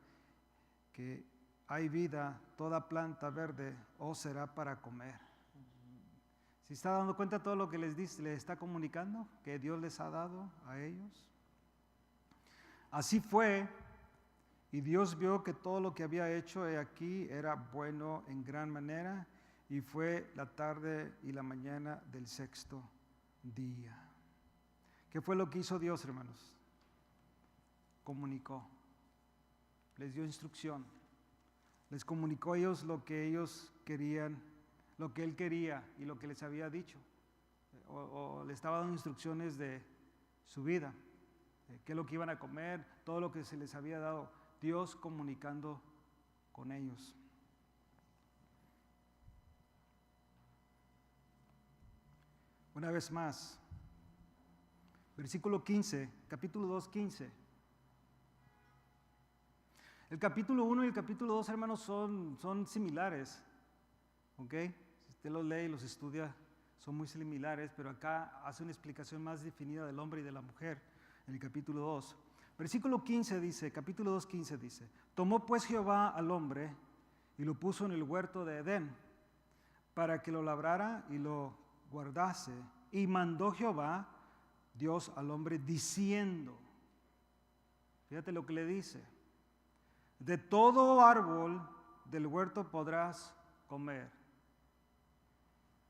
que hay vida, toda planta verde, os será para comer. ¿Se está dando cuenta de todo lo que les está comunicando? Que Dios les ha dado a ellos. Así fue, y Dios vio que todo lo que había hecho aquí era bueno en gran manera, y fue la tarde y la mañana del sexto día. ¿Qué fue lo que hizo Dios, hermanos? Comunicó, les dio instrucción, les comunicó a ellos lo que ellos querían, lo que Él quería y lo que les había dicho, o le estaba dando instrucciones de su vida, qué es lo que iban a comer, todo lo que se les había dado, Dios comunicando con ellos. Una vez más, versículo 15, capítulo 2, 15. El capítulo 1 y el capítulo 2, hermanos, son similares. ¿Ok? Si usted los lee y los estudia, son muy similares, pero acá hace una explicación más definida del hombre y de la mujer en el capítulo 2. Versículo 15 dice, capítulo 2, 15 dice, tomó pues Jehová al hombre y lo puso en el huerto de Edén para que lo labrara y lo guardase. Y mandó Jehová, Dios, al hombre diciendo, fíjate lo que le dice, de todo árbol del huerto podrás comer,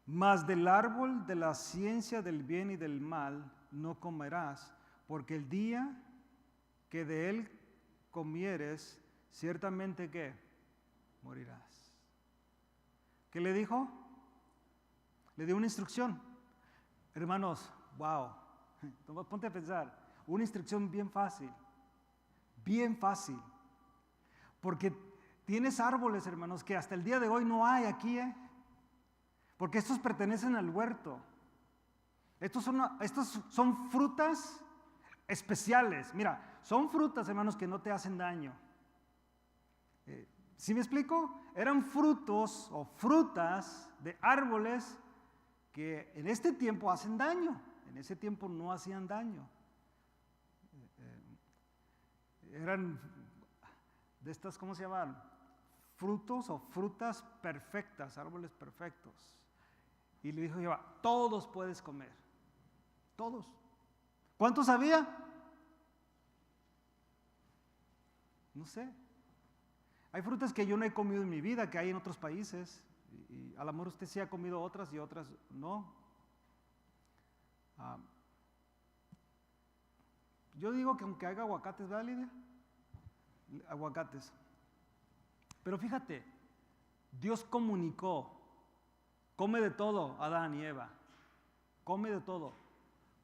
mas del árbol de la ciencia del bien y del mal no comerás, porque el día que de él comieres, ciertamente que morirás. ¿Qué le dijo? Le dio una instrucción. Hermanos, wow, ponte a pensar, una instrucción bien fácil, porque tienes árboles, hermanos, que hasta el día de hoy no hay aquí, porque estos pertenecen al huerto. Estos son frutas especiales. Mira, son frutas, hermanos, que no te hacen daño. ¿Sí me explico? Eran frutos o frutas de árboles que en este tiempo hacen daño. En ese tiempo no hacían daño. Eran de estas, ¿cómo se llaman? Frutos o frutas perfectas, árboles perfectos. Y le dijo Jehová, todos puedes comer. Todos. ¿Cuántos había? No sé. Hay frutas que yo no he comido en mi vida, que hay en otros países. Y a lo mejor usted sí ha comido otras y otras no. Yo digo que aunque haga aguacates, ¿verdad, Lidia? Aguacates. Pero fíjate, Dios comunicó, come de todo, Adán y Eva. Come de todo,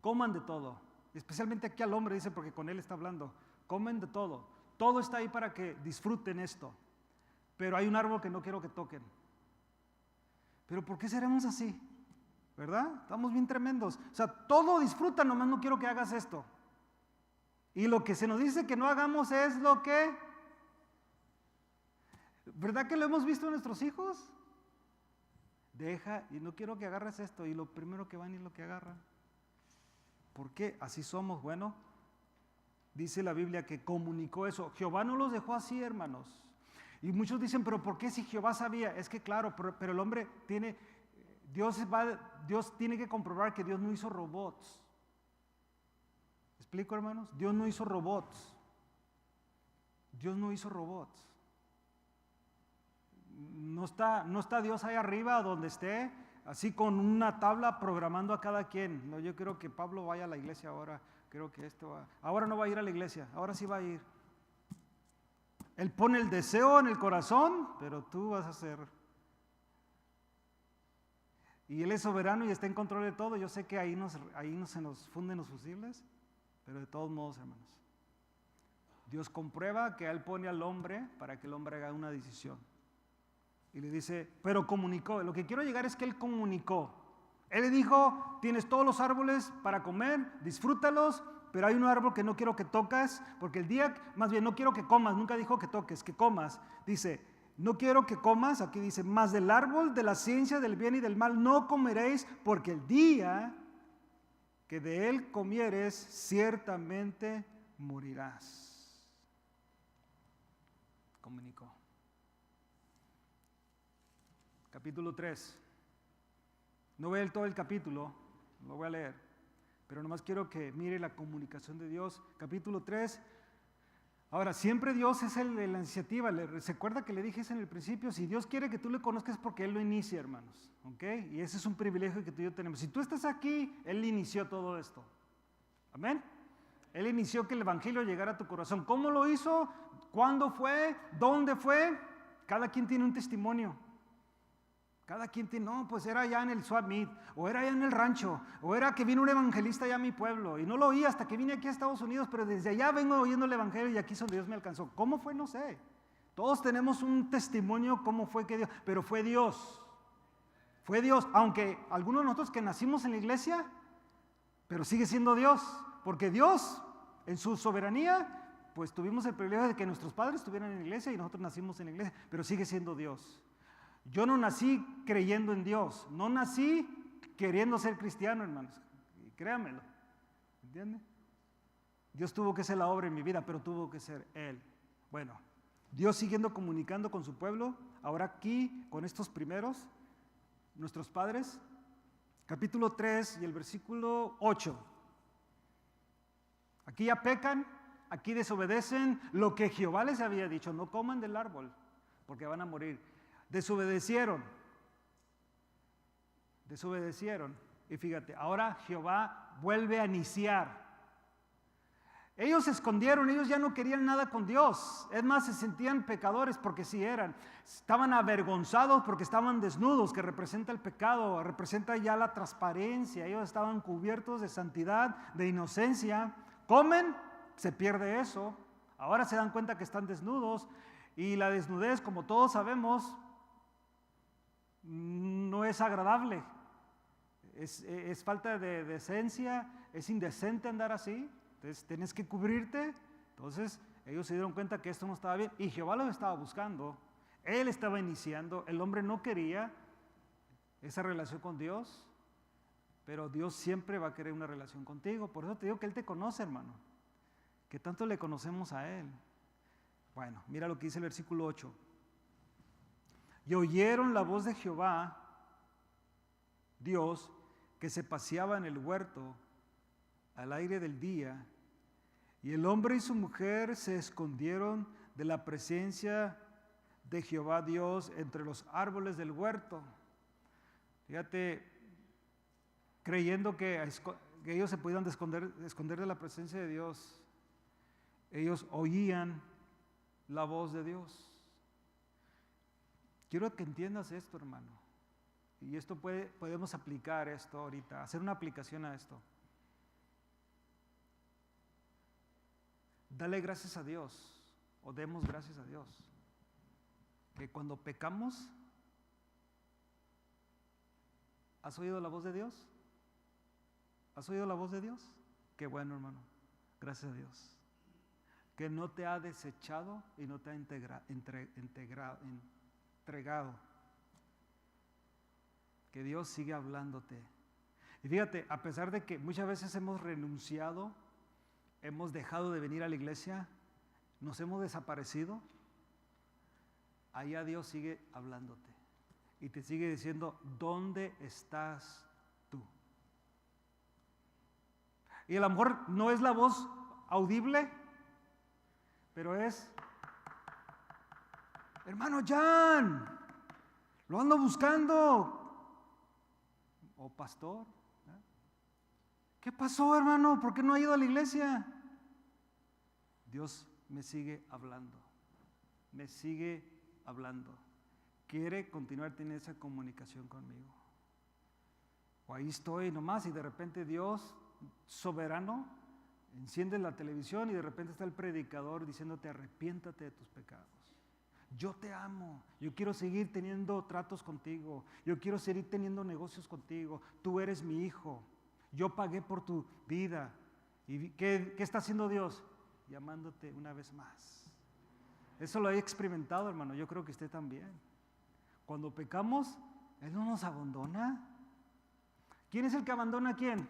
coman de todo. Especialmente aquí al hombre dice, porque con él está hablando, comen de todo. Todo está ahí para que disfruten esto. Pero hay un árbol que no quiero que toquen. Pero ¿por qué seremos así? ¿Verdad? Estamos bien tremendos. O sea, todo disfruta, nomás no quiero que hagas esto. Y lo que se nos dice que no hagamos es lo que... ¿Verdad que lo hemos visto en nuestros hijos? Deja, y no quiero que agarres esto. Y lo primero que van es lo que agarran. ¿Por qué? Así somos. Bueno, dice la Biblia que comunicó eso. Jehová no los dejó así, hermanos. Y muchos dicen, pero ¿por qué si Jehová sabía? Es que claro, pero el hombre tiene, Dios tiene que comprobar que Dios no hizo robots. ¿Me explico, hermanos? Dios no hizo robots. Dios no hizo robots. No está Dios ahí arriba donde esté, así con una tabla programando a cada quien. No, yo creo que Pablo vaya a la iglesia ahora. Creo que ahora no va a ir a la iglesia, ahora sí va a ir. Él pone el deseo en el corazón, pero tú vas a hacer. Y Él es soberano y está en control de todo. Yo sé que ahí no se nos funden los fusibles, pero de todos modos, hermanos, Dios comprueba que Él pone al hombre para que el hombre haga una decisión. Y le dice, pero comunicó. Lo que quiero llegar es que Él comunicó. Él le dijo, tienes todos los árboles para comer, disfrútalos, pero hay un árbol que no quiero que toques, porque más bien no quiero que comas, nunca dijo que toques, que comas. Dice, no quiero que comas, aquí dice, más del árbol de la ciencia del bien y del mal no comeréis, porque el día que de él comieres, ciertamente morirás. Comunicó. Capítulo 3. No voy a leer todo el capítulo, lo voy a leer, pero nomás quiero que mire la comunicación de Dios. Capítulo 3. Ahora, siempre Dios es el de la iniciativa. ¿Se acuerda que le dije eso en el principio? Si Dios quiere que tú le conozcas es porque Él lo inicia, hermanos. ¿Ok? Y ese es un privilegio que tú y yo tenemos. Si tú estás aquí, Él inició todo esto. ¿Amén? Él inició que el Evangelio llegara a tu corazón. ¿Cómo lo hizo? ¿Cuándo fue? ¿Dónde fue? Cada quien tiene un testimonio. Cada quien tiene, no, pues era allá en el Swap Meet, o era allá en el rancho, o era que vino un evangelista allá a mi pueblo, y no lo oí hasta que vine aquí a Estados Unidos, pero desde allá vengo oyendo el evangelio y aquí es donde Dios me alcanzó. ¿Cómo fue? No sé. Todos tenemos un testimonio cómo fue que Dios, pero fue Dios. Fue Dios, aunque algunos de nosotros que nacimos en la iglesia, pero sigue siendo Dios, porque Dios, en su soberanía, pues tuvimos el privilegio de que nuestros padres estuvieran en la iglesia y nosotros nacimos en la iglesia, pero sigue siendo Dios. Yo no nací creyendo en Dios, no nací queriendo ser cristiano, hermanos, créanmelo, ¿entienden? Dios tuvo que hacer la obra en mi vida, pero tuvo que ser Él. Bueno, Dios siguiendo comunicando con su pueblo, ahora aquí con estos primeros, nuestros padres, capítulo 3 y el versículo 8. Aquí ya pecan, aquí desobedecen lo que Jehová les había dicho, no coman del árbol, porque van a morir. Desobedecieron. Y fíjate, ahora Jehová vuelve a iniciar. Ellos se escondieron, ellos ya no querían nada con Dios. Es más, se sentían pecadores porque sí eran. Estaban avergonzados porque estaban desnudos, que representa el pecado, representa ya la transparencia. Ellos estaban cubiertos de santidad, de inocencia. Comen, se pierde eso. Ahora se dan cuenta que están desnudos. Y la desnudez, como todos sabemos, no es agradable. Es falta de decencia, es indecente andar así. Entonces tienes que cubrirte. Entonces ellos se dieron cuenta que esto no estaba bien y Jehová los estaba buscando. Él estaba iniciando, el hombre no quería esa relación con Dios, pero Dios siempre va a querer una relación contigo. Por eso te digo que Él te conoce, hermano, que tanto le conocemos a Él. Bueno, mira lo que dice el versículo 8. Y oyeron la voz de Jehová, Dios, que se paseaba en el huerto al aire del día, y el hombre y su mujer se escondieron de la presencia de Jehová Dios entre los árboles del huerto. Fíjate, creyendo que ellos se podían esconder de la presencia de Dios, ellos oían la voz de Dios. Quiero que entiendas esto, hermano, y esto podemos aplicar esto ahorita, hacer una aplicación a esto. Dale gracias a Dios, o demos gracias a Dios, que cuando pecamos, ¿has oído la voz de Dios? ¿Has oído la voz de Dios? Qué bueno, hermano, gracias a Dios, que no te ha desechado y no te ha entregado, que Dios sigue hablándote. Y fíjate, a pesar de que muchas veces hemos renunciado, hemos dejado de venir a la iglesia, nos hemos desaparecido, allá Dios sigue hablándote y te sigue diciendo, ¿dónde estás tú? Y a lo mejor no es la voz audible, pero es, hermano Jan, lo ando buscando, o pastor, ¿qué pasó, hermano? ¿Por qué no ha ido a la iglesia? Dios me sigue hablando, quiere continuar teniendo esa comunicación conmigo. O ahí estoy nomás y de repente Dios, soberano, enciende la televisión y de repente está el predicador diciéndote arrepiéntate de tus pecados. Yo te amo, yo quiero seguir teniendo tratos contigo, yo quiero seguir teniendo negocios contigo, tú eres mi hijo. Yo pagué por tu vida. ¿Y qué está haciendo Dios? Llamándote una vez más. Eso lo he experimentado, hermano. Yo creo que usted también. Cuando pecamos, Él no nos abandona. ¿Quién es el que abandona a quién?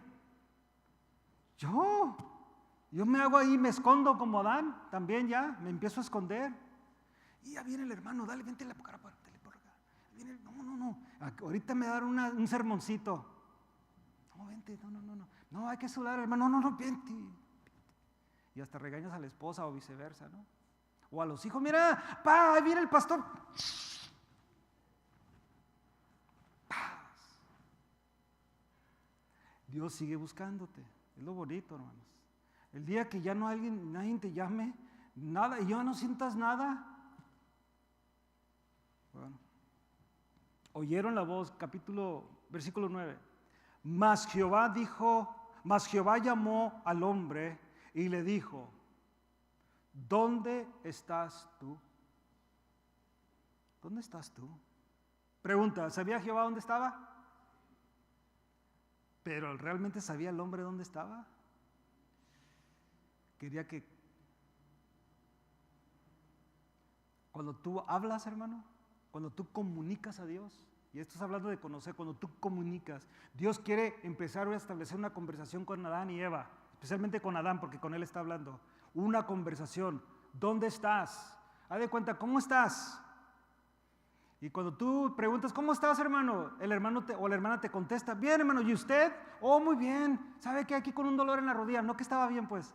Yo. Yo me hago ahí, me escondo como Adán. También ya, me empiezo a esconder. Y ya viene el hermano, dale, vente por acá. Viene, no. Ahorita me dan un sermoncito. No, vente, no, hay que sudar, hermano, no, vente. Y hasta regañas a la esposa o viceversa, ¿no? O a los hijos, mira, ahí viene el pastor. Paz. Dios sigue buscándote, es lo bonito, hermanos. El día que ya nadie te llame, nada, y ya no sientas nada. Bueno, oyeron la voz, versículo 9. Mas Jehová llamó al hombre y le dijo, ¿dónde estás tú? ¿Dónde estás tú? Pregunta, ¿sabía Jehová dónde estaba? Pero ¿realmente sabía el hombre dónde estaba? Quería que Cuando tú hablas, hermano, cuando tú comunicas a Dios, y esto es hablando de conocer, cuando tú comunicas, Dios quiere empezar a establecer una conversación con Adán y Eva, especialmente con Adán, porque con él está hablando. Una conversación. ¿Dónde estás? Haz de cuenta, ¿cómo estás? Y cuando tú preguntas, ¿cómo estás, hermano? El hermano o la hermana te contesta, bien, hermano, ¿y usted? Oh, muy bien. ¿Sabe qué? Aquí con un dolor en la rodilla. No que estaba bien, pues.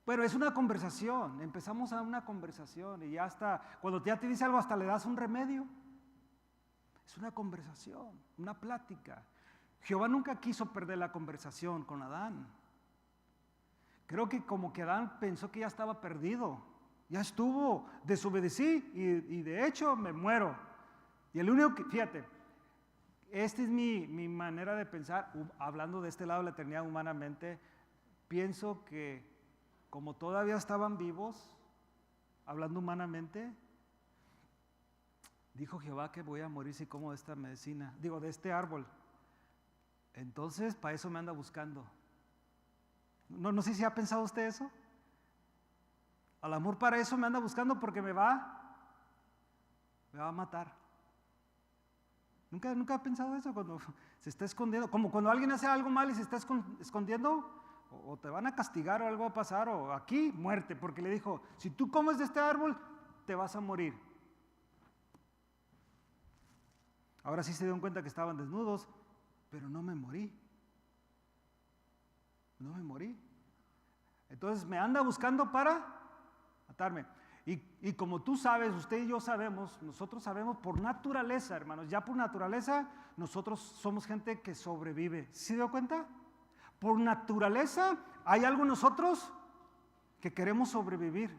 Pero es una conversación. Empezamos a una conversación y ya está. Cuando ya te dice algo, hasta le das un remedio. Es una conversación, una plática. Jehová nunca quiso perder la conversación con Adán. Creo que como que Adán pensó que ya estaba perdido. Ya estuvo, desobedecí y de hecho me muero. Y el único que, fíjate, esta es mi manera de pensar, hablando de este lado de la eternidad humanamente, pienso que como todavía estaban vivos, hablando humanamente, dijo Jehová que voy a morir si como de esta medicina, digo, de este árbol. Entonces, para eso me anda buscando. No sé si ha pensado usted eso. Al amor para eso me anda buscando porque me va a matar. ¿Nunca ha pensado eso cuando se está escondiendo? Como cuando alguien hace algo mal y se está escondiendo, o te van a castigar o algo va a pasar, o aquí muerte, porque le dijo, si tú comes de este árbol, te vas a morir. Ahora sí se dieron cuenta que estaban desnudos, pero no me morí. No me morí. Entonces me anda buscando para matarme. Y como tú sabes, usted y yo sabemos, nosotros sabemos por naturaleza, hermanos, ya por naturaleza, nosotros somos gente que sobrevive. ¿Sí se dio cuenta? Por naturaleza, hay algo en nosotros que queremos sobrevivir.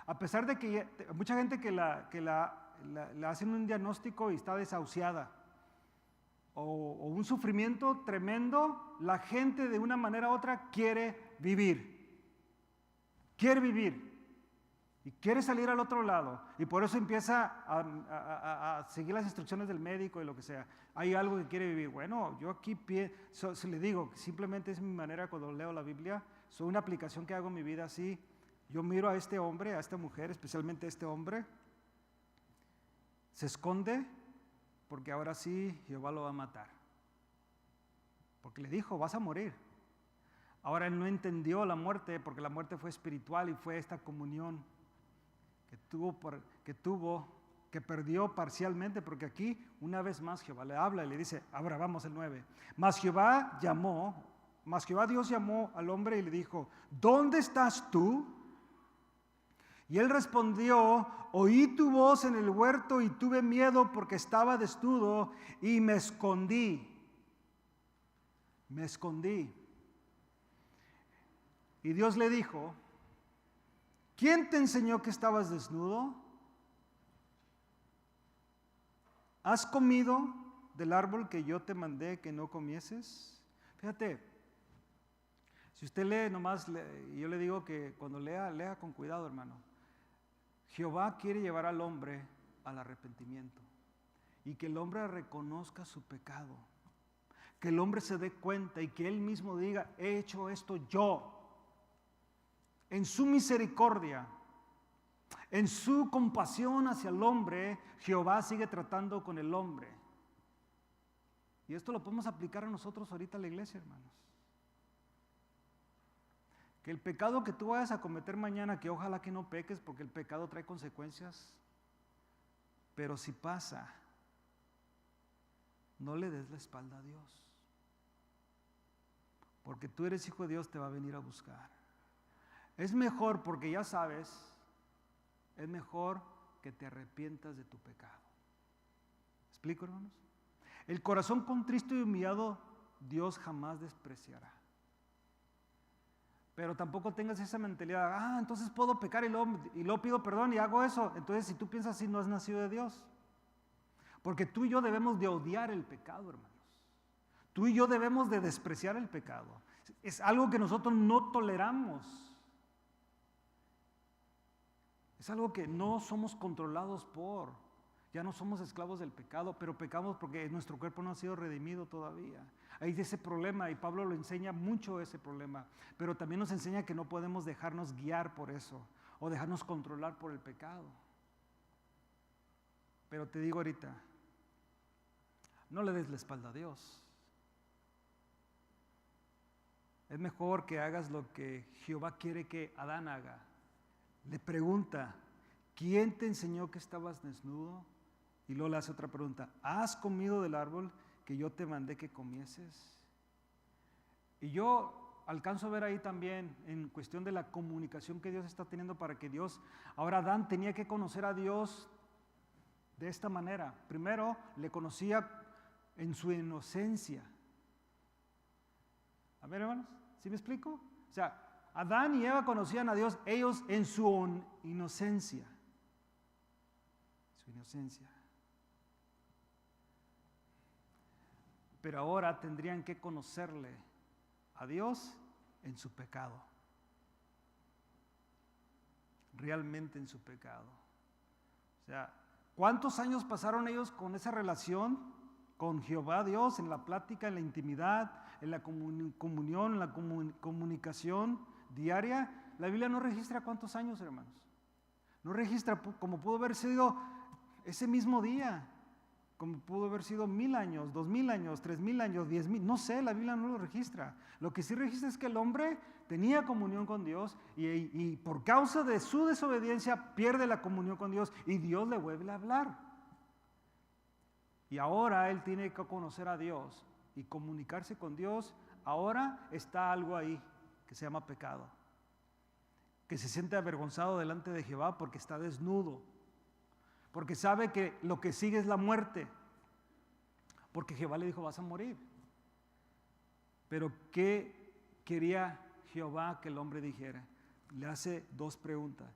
A pesar de que mucha gente que le hacen un diagnóstico y está desahuciada, o un sufrimiento tremendo, la gente de una manera u otra quiere vivir. Quiere vivir. Y quiere salir al otro lado. Y por eso empieza a seguir las instrucciones del médico y lo que sea. Hay algo que quiere vivir. Bueno, yo aquí le digo, simplemente es mi manera cuando leo la Biblia. Es una aplicación que hago en mi vida así. Yo miro a este hombre, a esta mujer, especialmente a este hombre. Se esconde porque ahora sí Jehová lo va a matar. Porque le dijo, vas a morir. Ahora él no entendió la muerte porque la muerte fue espiritual y fue esta comunión que perdió parcialmente, porque aquí una vez más Jehová le habla y le dice, ahora vamos el 9, mas Jehová Dios llamó al hombre y le dijo, ¿dónde estás tú? Y él respondió, oí tu voz en el huerto y tuve miedo porque estaba desnudo y me escondí. Y Dios le dijo, ¿quién te enseñó que estabas desnudo? ¿Has comido del árbol que yo te mandé que no comieses? Fíjate, si usted lee nomás, y yo le digo que cuando lea con cuidado, hermano. Jehová quiere llevar al hombre al arrepentimiento y que el hombre reconozca su pecado, que el hombre se dé cuenta y que él mismo diga, he hecho esto yo. En su misericordia, en su compasión hacia el hombre, Jehová sigue tratando con el hombre. Y esto lo podemos aplicar a nosotros ahorita en la iglesia, hermanos. Que el pecado que tú vayas a cometer mañana, que ojalá que no peques porque el pecado trae consecuencias, pero si pasa, no le des la espalda a Dios. Porque tú eres hijo de Dios, te va a venir a buscar. Es mejor, porque ya sabes, es mejor que te arrepientas de tu pecado. ¿Explico, hermanos? El corazón contrito y humillado, Dios jamás despreciará. Pero tampoco tengas esa mentalidad, entonces puedo pecar y luego pido perdón y hago eso. Entonces, si tú piensas así, no has nacido de Dios. Porque tú y yo debemos de odiar el pecado, hermanos. Tú y yo debemos de despreciar el pecado. Es algo que nosotros no toleramos. Es algo que no somos controlados por. Ya no somos esclavos del pecado, pero pecamos porque nuestro cuerpo no ha sido redimido todavía. Hay ese problema y Pablo lo enseña mucho ese problema, pero también nos enseña que no podemos dejarnos guiar por eso o dejarnos controlar por el pecado. Pero te digo ahorita, no le des la espalda a Dios. Es mejor que hagas lo que Jehová quiere que Adán haga. Le pregunta, ¿quién te enseñó que estabas desnudo? Y luego le hace otra pregunta, ¿has comido del árbol que yo te mandé que comieses? Y yo alcanzo a ver ahí también en cuestión de la comunicación que Dios está teniendo para que Dios, ahora Adán tenía que conocer a Dios de esta manera. Primero le conocía en su inocencia. A ver, hermanos, ¿sí me explico? O sea, Adán y Eva conocían a Dios, ellos en su inocencia. Su inocencia. Pero ahora tendrían que conocerle a Dios en su pecado. Realmente en su pecado. O sea, ¿cuántos años pasaron ellos con esa relación con Jehová Dios, en la plática, en la intimidad, en la comunión, en la comunicación diaria? La Biblia no registra cuántos años, hermanos. No registra, como pudo haber sido ese mismo día, como pudo haber sido 1000 años, 2000 años, 3000 años, 10,000, no sé, la Biblia no lo registra. Lo que sí registra es que el hombre tenía comunión con Dios y por causa de su desobediencia pierde la comunión con Dios y Dios le vuelve a hablar. Y ahora él tiene que conocer a Dios y comunicarse con Dios. Ahora está algo ahí que se llama pecado, que se siente avergonzado delante de Jehová porque está desnudo, porque sabe que lo que sigue es la muerte, porque Jehová le dijo vas a morir. Pero ¿qué quería Jehová que el hombre dijera? Le hace dos preguntas.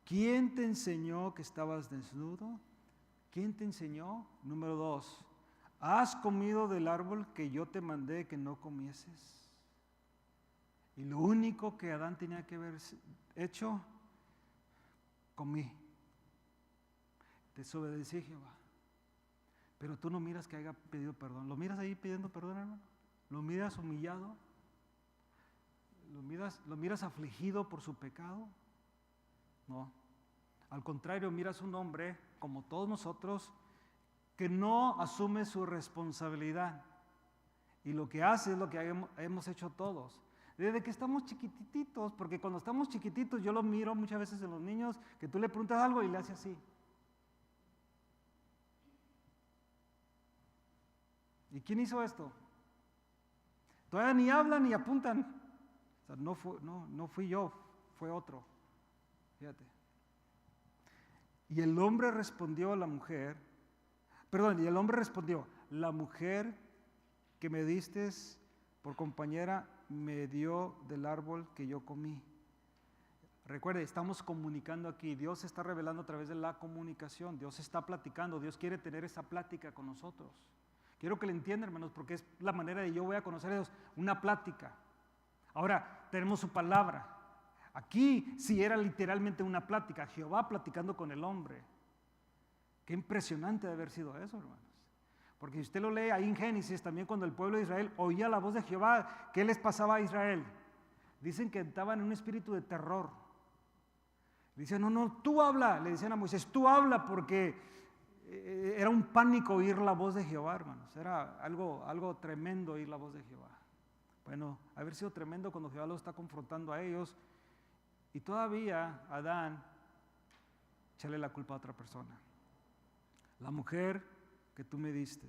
¿Quién te enseñó que estabas desnudo? ¿Quién te enseñó? Número 2, ¿has comido del árbol que yo te mandé que no comieses? Y lo único que Adán tenía que haber hecho, comí. Desobedecí, Jehová. Pero tú no miras que haya pedido perdón. ¿Lo miras ahí pidiendo perdón, hermano? ¿Lo miras humillado? ¿Lo miras afligido por su pecado? No. Al contrario, miras un hombre, como todos nosotros, que no asume su responsabilidad. Y lo que hace es lo que hemos hecho todos. Desde que estamos chiquititos, porque cuando estamos chiquititos, yo lo miro muchas veces en los niños, que tú le preguntas algo y le hace así. ¿Y quién hizo esto? Todavía ni hablan ni apuntan. O sea, no fui yo, fue otro. Fíjate. Y el hombre respondió a la mujer, la mujer que me diste por compañera me dio del árbol que yo comí. Recuerde, estamos comunicando aquí, Dios se está revelando a través de la comunicación, Dios está platicando, Dios quiere tener esa plática con nosotros. Quiero que le entiendan, hermanos, porque es la manera de yo voy a conocer a Dios, una plática. Ahora, tenemos su palabra. Aquí sí era literalmente una plática, Jehová platicando con el hombre. Qué impresionante de haber sido eso, hermanos. Porque si usted lo lee ahí en Génesis, también cuando el pueblo de Israel oía la voz de Jehová, ¿qué les pasaba a Israel? Dicen que estaban en un espíritu de terror. Dicen, no, tú habla, le decían a Moisés, tú habla, porque era un pánico oír la voz de Jehová, hermanos. Era algo tremendo oír la voz de Jehová. Bueno, haber sido tremendo cuando Jehová lo está confrontando a ellos. Y todavía Adán, échale la culpa a otra persona. La mujer que tú me diste.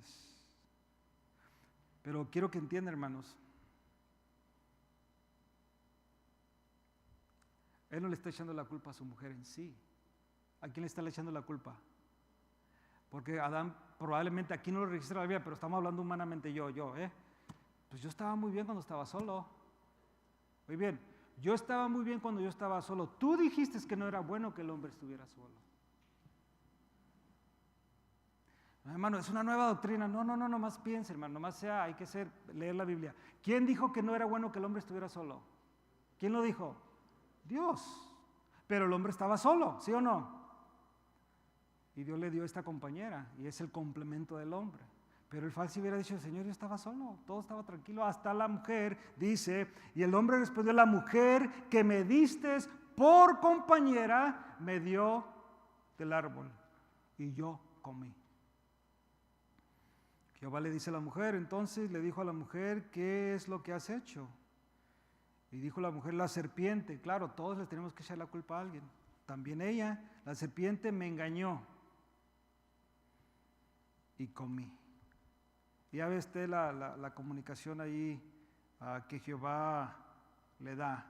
Pero quiero que entiendan, hermanos, él no le está echando la culpa a su mujer en sí. ¿A quién le está echando la culpa? Porque Adán probablemente aquí no lo registra la Biblia, pero estamos hablando humanamente Pues yo estaba muy bien cuando estaba solo. Muy bien, yo estaba muy bien cuando yo estaba solo. Tú dijiste que no era bueno que el hombre estuviera solo. No, hermano, es una nueva doctrina. No, nomás piense, hermano, nomás hay que leer la Biblia. ¿Quién dijo que no era bueno que el hombre estuviera solo? ¿Quién lo dijo? Dios. Pero el hombre estaba solo, ¿sí o no? Y Dios le dio esta compañera, y es el complemento del hombre. Pero el falso hubiera dicho, Señor, yo estaba solo, todo estaba tranquilo, hasta la mujer, dice, y el hombre respondió, la mujer que me diste por compañera, me dio del árbol, y yo comí. Jehová le dice a la mujer, entonces le dijo a la mujer, ¿qué es lo que has hecho? Y dijo la mujer, la serpiente. Claro, todos le tenemos que echar la culpa a alguien. También ella, la serpiente me engañó y comí. Ya ve usted la comunicación ahí que Jehová le da.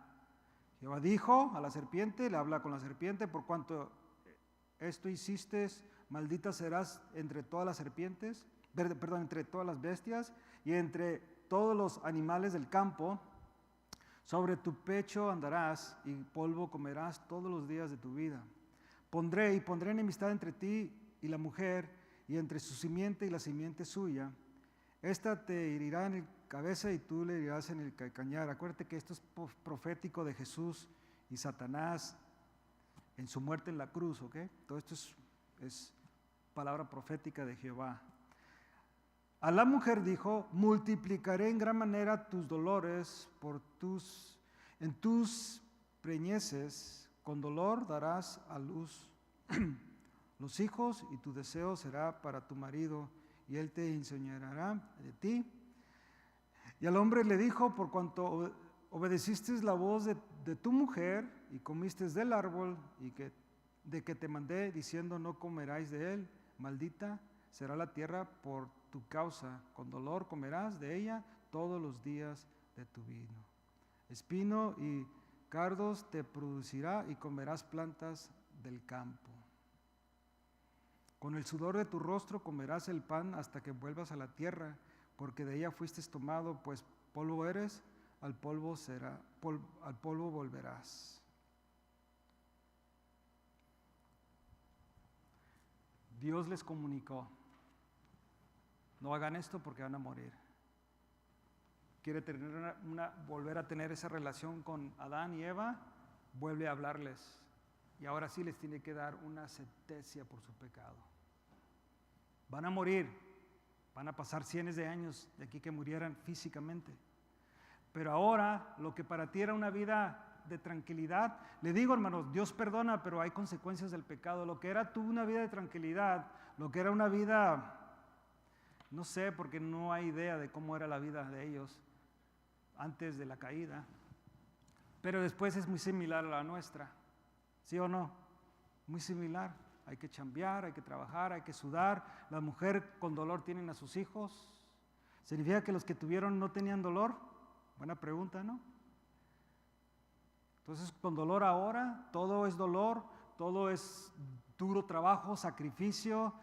Jehová dijo a la serpiente, le habla con la serpiente, por cuanto esto hiciste, maldita serás entre todas las serpientes, perdón, entre todas las bestias y entre todos los animales del campo. Sobre tu pecho andarás y polvo comerás todos los días de tu vida. Pondré enemistad entre ti y la mujer, y entre su simiente y la simiente suya. Esta te herirá en la cabeza y tú le herirás en el calcañar. Acuérdate que esto es profético de Jesús y Satanás en su muerte en la cruz, ¿ok? Todo esto es palabra profética de Jehová. A la mujer dijo, multiplicaré en gran manera tus dolores en tus preñeces, con dolor darás a luz los hijos y tu deseo será para tu marido y él te enseñará de ti. Y al hombre le dijo, por cuanto obedeciste la voz de tu mujer y comiste del árbol de que te mandé diciendo no comeráis de él, maldita será la tierra por tu causa, con dolor comerás de ella todos los días de tu vida. Espino y cardos te producirá y comerás plantas del campo. Con el sudor de tu rostro comerás el pan hasta que vuelvas a la tierra, porque de ella fuiste tomado, pues polvo eres, al polvo volverás. Dios les comunicó, no hagan esto porque van a morir. Quiere tener volver a tener esa relación con Adán y Eva, vuelve a hablarles. Y ahora sí les tiene que dar una sentencia por su pecado. Van a morir, van a pasar cientos de años de aquí que murieran físicamente. Pero ahora, lo que para ti era una vida de tranquilidad, le digo, hermanos, Dios perdona, pero hay consecuencias del pecado. Lo que era una vida de tranquilidad, lo que era una vida, no sé, porque no hay idea de cómo era la vida de ellos antes de la caída, pero después es muy similar a la nuestra, ¿sí o no? Muy similar. Hay que chambear, hay que trabajar, hay que sudar. Las mujeres con dolor tienen a sus hijos. ¿Significa que los que tuvieron no tenían dolor? Buena pregunta, ¿no? Entonces, con dolor ahora, todo es dolor, todo es duro trabajo, sacrificio.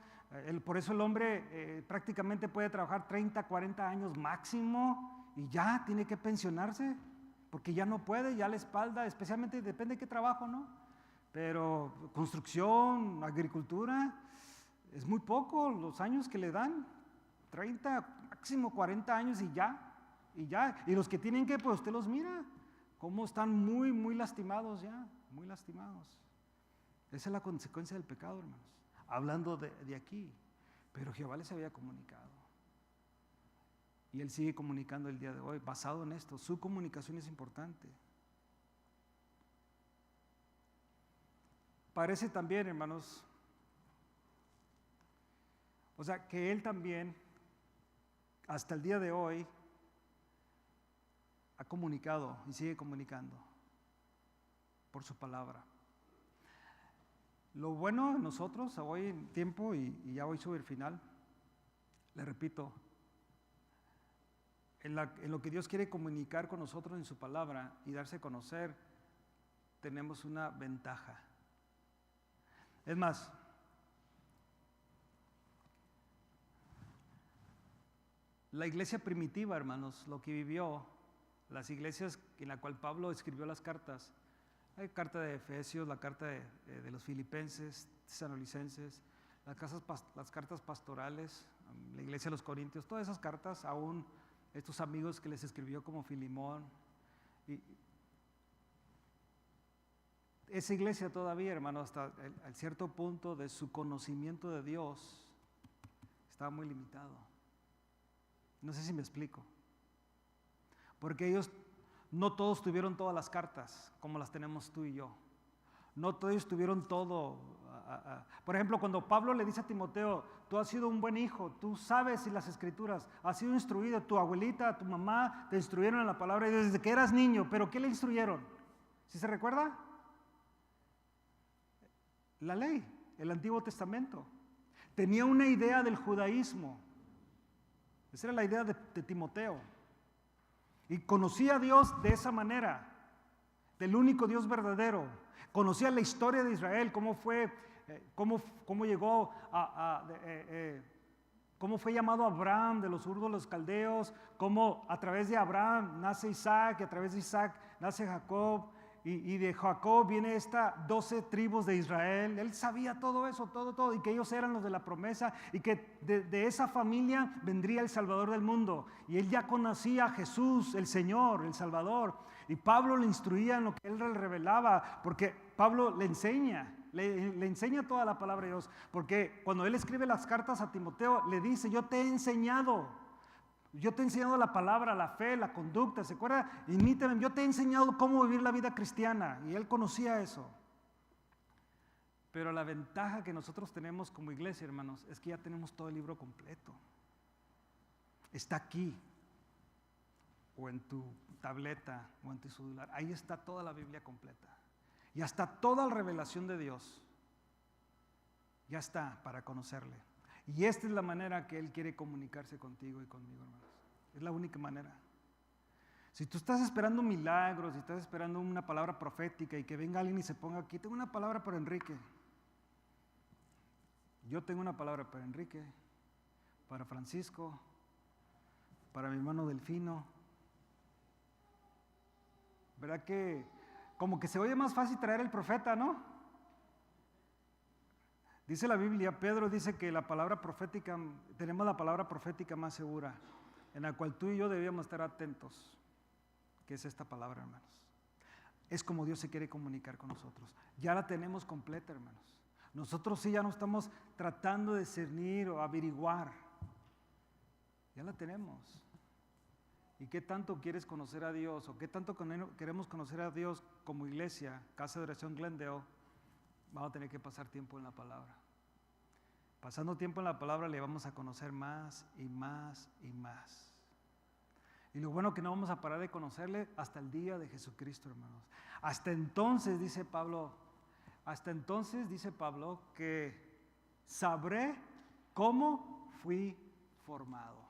Por eso el hombre prácticamente puede trabajar 30, 40 años máximo y ya tiene que pensionarse, porque ya no puede, ya la espalda, especialmente depende de qué trabajo, ¿no? Pero construcción, agricultura, es muy poco los años que le dan, 30, máximo 40 años y ya. Y los que tienen que, pues usted los mira, cómo están muy, muy lastimados ya, muy lastimados. Esa es la consecuencia del pecado, hermanos. Hablando de aquí, pero Jehová les había comunicado. Y Él sigue comunicando el día de hoy, basado en esto. Su comunicación es importante. Parece también, hermanos, o sea, que Él también, hasta el día de hoy, ha comunicado y sigue comunicando por su palabra. Lo bueno en nosotros, hoy en tiempo, y ya voy sobre el final, le repito, en lo que Dios quiere comunicar con nosotros en su palabra y darse a conocer, tenemos una ventaja. Es más, la iglesia primitiva, hermanos, lo que vivió, las iglesias en la cual Pablo escribió las cartas, la carta de Efesios, la carta de los Filipenses, Tesalonicenses, las cartas pastorales, la iglesia de los Corintios, todas esas cartas, aún estos amigos que les escribió como Filimón, esa iglesia todavía, hermano, hasta el cierto punto de su conocimiento de Dios estaba muy limitado. No sé si me explico. Porque ellos no todos tuvieron todas las cartas como las tenemos tú y yo. No todos tuvieron todo. Por ejemplo, cuando Pablo le dice a Timoteo, tú has sido un buen hijo, tú sabes las escrituras, has sido instruido, tu abuelita, tu mamá te instruyeron en la palabra de Dios desde que eras niño, pero ¿qué le instruyeron? ¿Sí se recuerda? La ley, el Antiguo Testamento. Tenía una idea del judaísmo. Esa era la idea de Timoteo. Y conocía a Dios de esa manera, del único Dios verdadero. Conocía la historia de Israel, cómo fue, cómo llegó cómo fue llamado Abraham de los Ur de los Caldeos, cómo a través de Abraham nace Isaac, y a través de Isaac nace Jacob, y de Jacob viene estas 12 tribus de Israel. Él sabía todo eso, todo, y que ellos eran los de la promesa, y que de esa familia vendría el Salvador del mundo. Y él ya conocía a Jesús, el Señor, el Salvador. Y Pablo le instruía en lo que él le revelaba, porque Pablo le enseña toda la palabra de Dios. Porque cuando él escribe las cartas a Timoteo, le dice, yo te he enseñado la palabra, la fe, la conducta, ¿se acuerda? Imítame, yo te he enseñado cómo vivir la vida cristiana, y él conocía eso. Pero la ventaja que nosotros tenemos como iglesia, hermanos, es que ya tenemos todo el libro completo. Está aquí, o en tu tableta, o en tu celular. Ahí está toda la Biblia completa. Ya está toda la revelación de Dios. Ya está para conocerle. Y esta es la manera que Él quiere comunicarse contigo y conmigo, hermanos. Es la única manera. Si tú estás esperando milagros, si estás esperando una palabra profética y que venga alguien y se ponga aquí, tengo una palabra para Enrique. Yo tengo una palabra para Enrique, para Francisco, para mi hermano Delfino. ¿Verdad que como que se oye más fácil traer el profeta, no? Dice la Biblia, Pedro dice que la palabra profética, tenemos la palabra profética más segura, en la cual tú y yo debíamos estar atentos, que es esta palabra, hermanos. Es como Dios se quiere comunicar con nosotros. Ya la tenemos completa, hermanos. Nosotros sí ya no estamos tratando de discernir o averiguar. Ya la tenemos. ¿Y qué tanto quieres conocer a Dios? ¿O qué tanto queremos conocer a Dios como iglesia, Casa de Oración Glendale? Vamos a tener que pasar tiempo en la palabra. Pasando tiempo en la palabra le vamos a conocer más y más y más. Y lo bueno que no vamos a parar de conocerle hasta el día de Jesucristo, hermanos. Hasta entonces, dice Pablo, que sabré cómo fui formado.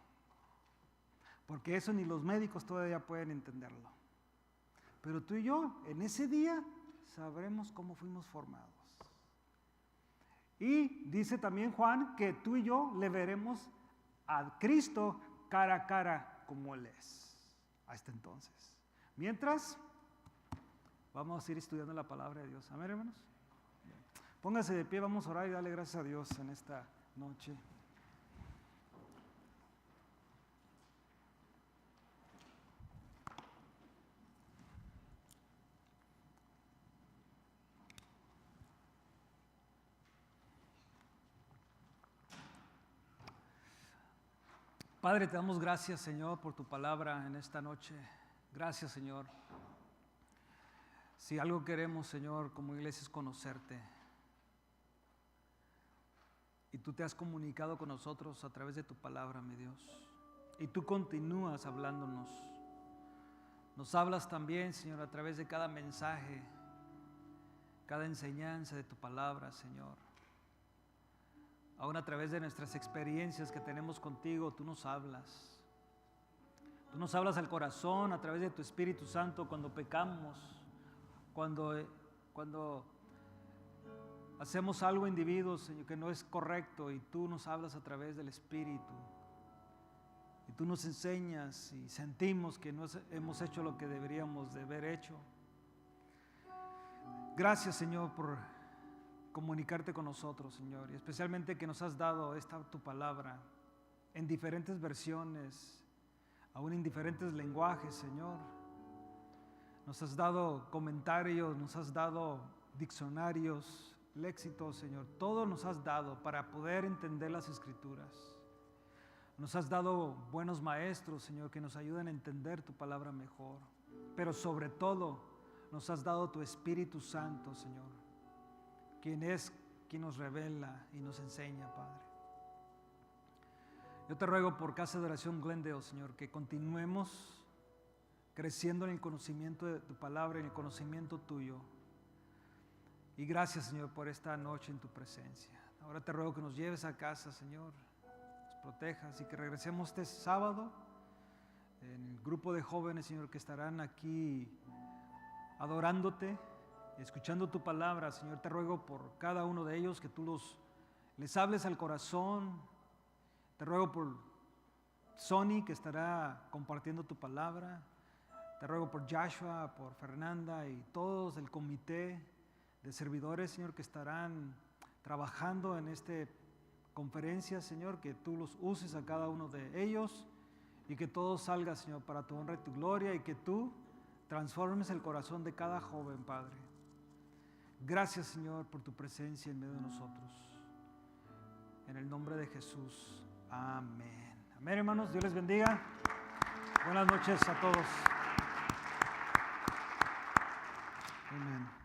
Porque eso ni los médicos todavía pueden entenderlo. Pero tú y yo, en ese día, sabremos cómo fuimos formados. Y dice también Juan que tú y yo le veremos a Cristo cara a cara como Él es. Hasta entonces. Mientras, vamos a ir estudiando la palabra de Dios. Amén, hermanos. Póngase de pie, vamos a orar y darle gracias a Dios en esta noche. Padre, te damos gracias, Señor, por tu palabra en esta noche. Gracias, Señor. Si algo queremos, Señor, como iglesia es conocerte. Y tú te has comunicado con nosotros a través de tu palabra, mi Dios. Y tú continúas hablándonos. Nos hablas también, Señor, a través de cada mensaje, cada enseñanza de tu palabra, Señor. Aún a través de nuestras experiencias que tenemos contigo, tú nos hablas. Tú nos hablas al corazón a través de tu Espíritu Santo cuando pecamos, cuando hacemos algo individuos, Señor, que no es correcto, y tú nos hablas a través del Espíritu. Y tú nos enseñas y sentimos que no hemos hecho lo que deberíamos de haber hecho. Gracias, Señor, por comunicarte con nosotros, Señor, y especialmente que nos has dado tu palabra en diferentes versiones, aún en diferentes lenguajes, Señor. Nos has dado comentarios, nos has dado diccionarios, léxicos, Señor. Todo nos has dado para poder entender las Escrituras. Nos has dado buenos maestros, Señor, que nos ayudan a entender tu palabra mejor. Pero sobre todo, nos has dado tu Espíritu Santo, Señor, quien es quien nos revela y nos enseña, Padre. Yo te ruego por Casa de Oración Glendale, Señor, que continuemos creciendo en el conocimiento de tu palabra, en el conocimiento tuyo. Y gracias, Señor, por esta noche en tu presencia. Ahora te ruego que nos lleves a casa, Señor, nos protejas y que regresemos este sábado en el grupo de jóvenes, Señor, que estarán aquí adorándote, escuchando tu palabra. Señor, te ruego por cada uno de ellos que tú les hables al corazón. Te ruego por Sonny, que estará compartiendo tu palabra. Te ruego por Joshua, por Fernanda y todos el comité de servidores, Señor, que estarán trabajando en esta conferencia, Señor, que tú los uses a cada uno de ellos y que todo salga, Señor, para tu honra y tu gloria, y que tú transformes el corazón de cada joven, Padre. Gracias, Señor, por tu presencia en medio de nosotros. En el nombre de Jesús. Amén. Amén, hermanos. Dios les bendiga. Buenas noches a todos. Amén.